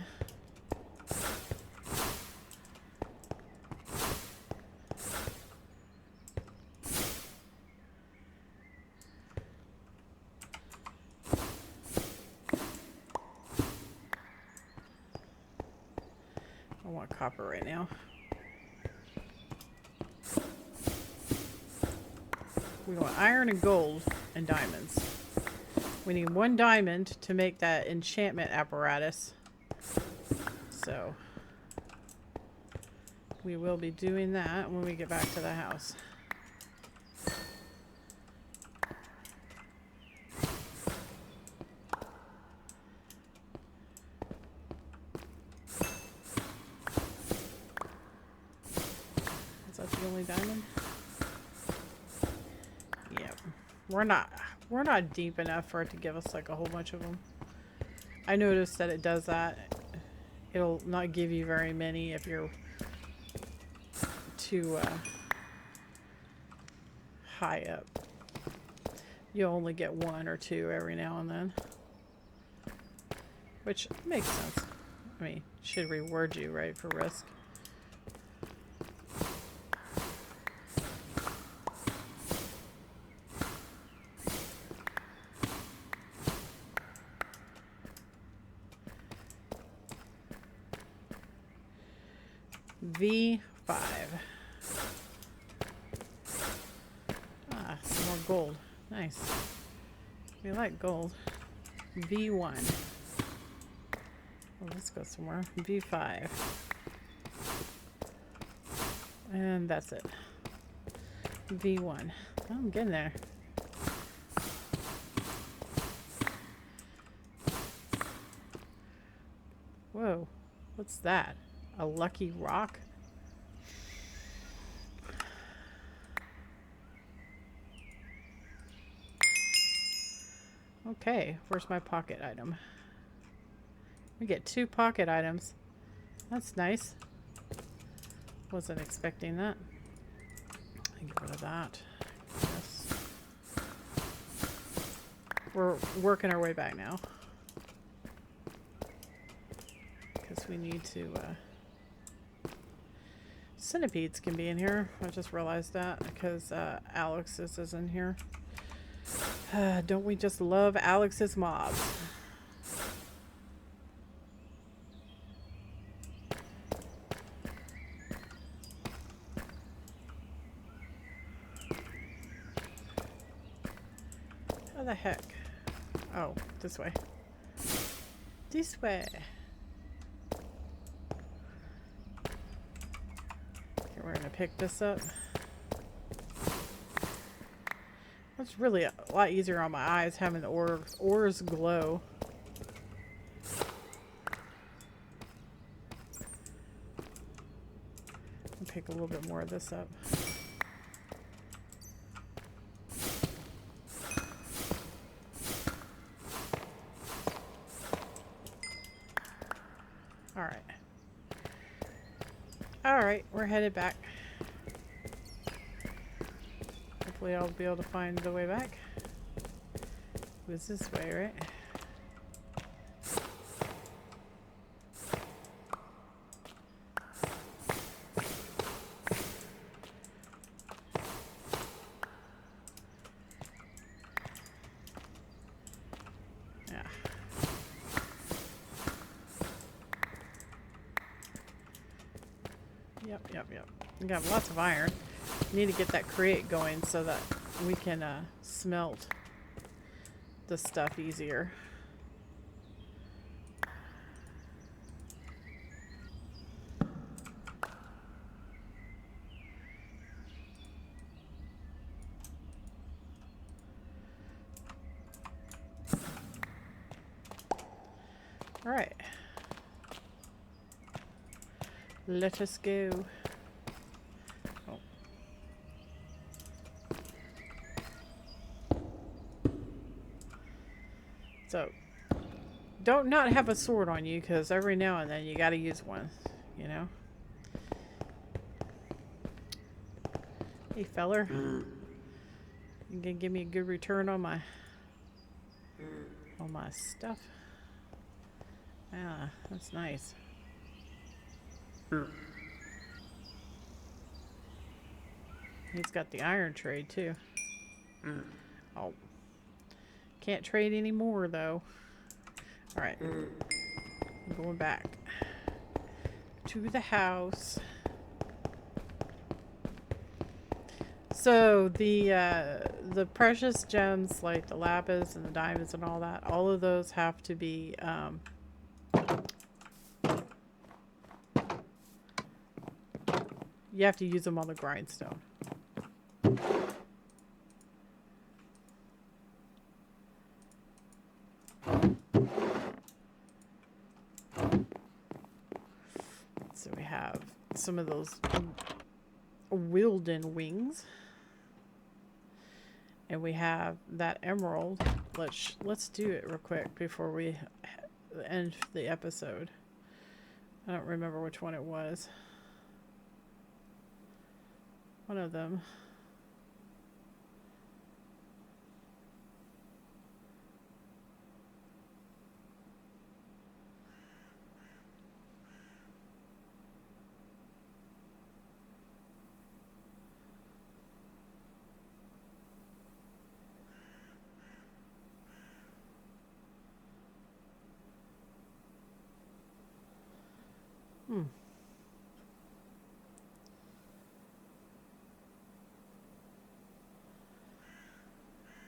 I want copper right now. We want iron and gold and diamonds. We need 1 diamond to make that enchantment apparatus. So we will be doing that when we get back to the house. Is that the only diamond? Yep. We're not deep enough for it to give us like a whole bunch of them. I noticed that it does that. It'll not give you very many if you're too high up. You'll only get 1 or 2 every now and then. Which makes sense. I mean, should reward you, right, for risk. V5. Ah, some more gold. Nice. We like gold. V1. Oh, let's go somewhere. V5. And that's it. V1. Oh, I'm getting there. Whoa. What's that? A lucky rock? Okay, where's my pocket item? We get 2 pocket items. That's nice. Wasn't expecting that. Get rid of that. Yes. We're working our way back now. Because we need to... Centipedes can be in here. I just realized that because Alex's is in here. Don't we just love Alex's mobs? How the heck? Oh, this way. This way. Okay, we're gonna pick this up. It's really a lot easier on my eyes having the ores glow. I'll pick a little bit more of this up. Alright. Alright, we're headed back. Hopefully I'll be able to find the way back. It was this way, right? Yeah. Yep. We got lots of iron. Need to get that crate going so that we can smelt the stuff easier. All right. Let us go. Oh. So, don't not have a sword on you, because every now and then you got to use one, you know? Hey, feller. You gonna give me a good return on my stuff? Yeah, that's nice. He's got the iron trade too. Oh, can't trade anymore though. All right, I'm going back to the house. So the precious gems like the lapis and the diamonds and all that, all of those have to be you have to use them on the grindstone. So we have some of those Wilden wings. And we have that emerald. Let's do it real quick before we end the episode. I don't remember which one it was. One of them.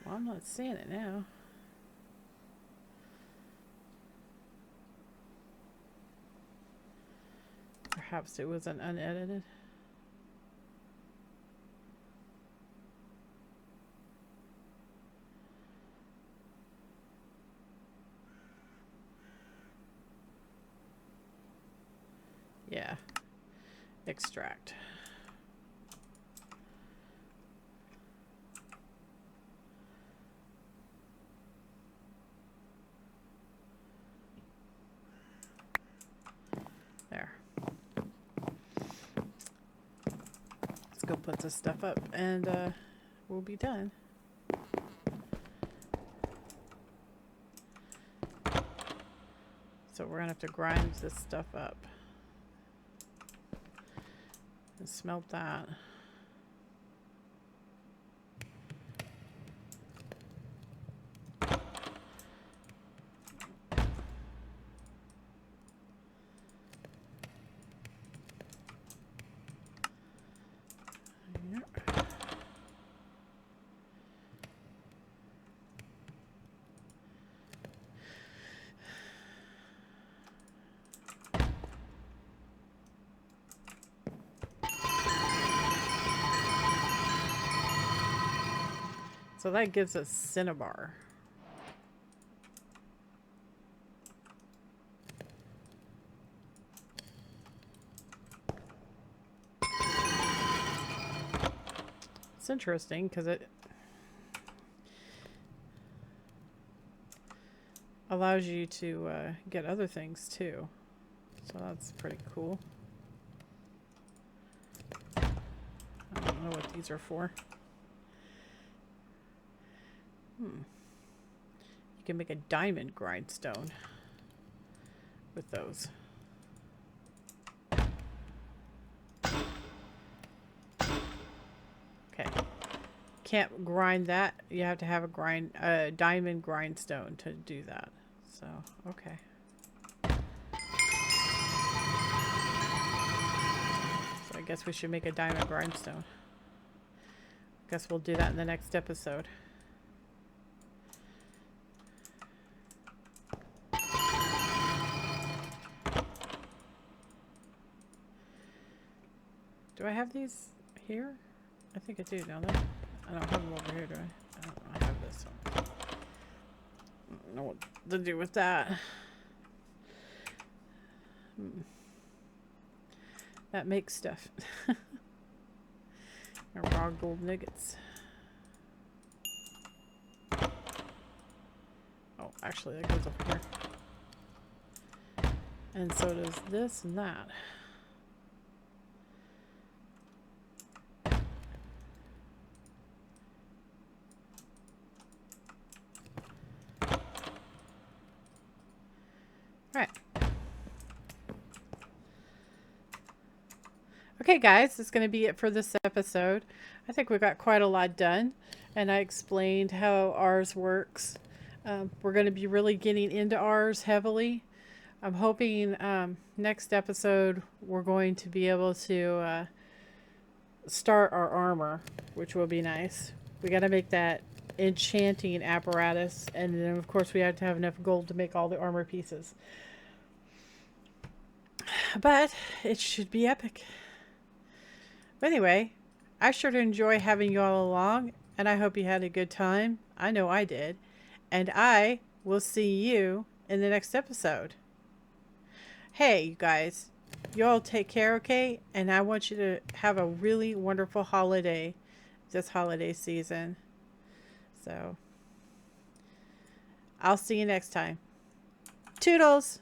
Well, I'm not seeing it now. Perhaps it wasn't unedited. Yeah. Extract. There. Let's go put this stuff up and we'll be done. So we're gonna have to grind this stuff up and smelt that. So that gives us cinnabar. It's interesting because it allows you to get other things too. So that's pretty cool. I don't know what these are for. can make a diamond grindstone with those. Okay. Can't grind that. You have to have a diamond grindstone to do that. So, okay. So I guess we should make a diamond grindstone. Guess we'll do that in the next episode. Do I have these here? I think I do, don't I? I don't have them over here, do I? I don't know. I have this one. I don't know what to do with that. That makes stuff. Raw gold nuggets. Oh, actually, that goes up here. And so does this and that. Right. Okay, guys, that's going to be it for this episode. I think we got quite a lot done, and I explained how ours works. We're going to be really getting into ours heavily. I'm hoping next episode we're going to be able to start our armor, which will be nice. We got to make that enchanting apparatus, and then of course we have to have enough gold to make all the armor pieces. But it should be epic. But anyway, I sure do enjoy having you all along, and I hope you had a good time. I know I did. And I will see you in the next episode. Hey, you guys, you all take care, okay? And I want you to have a really wonderful holiday this holiday season. So, I'll see you next time. Toodles!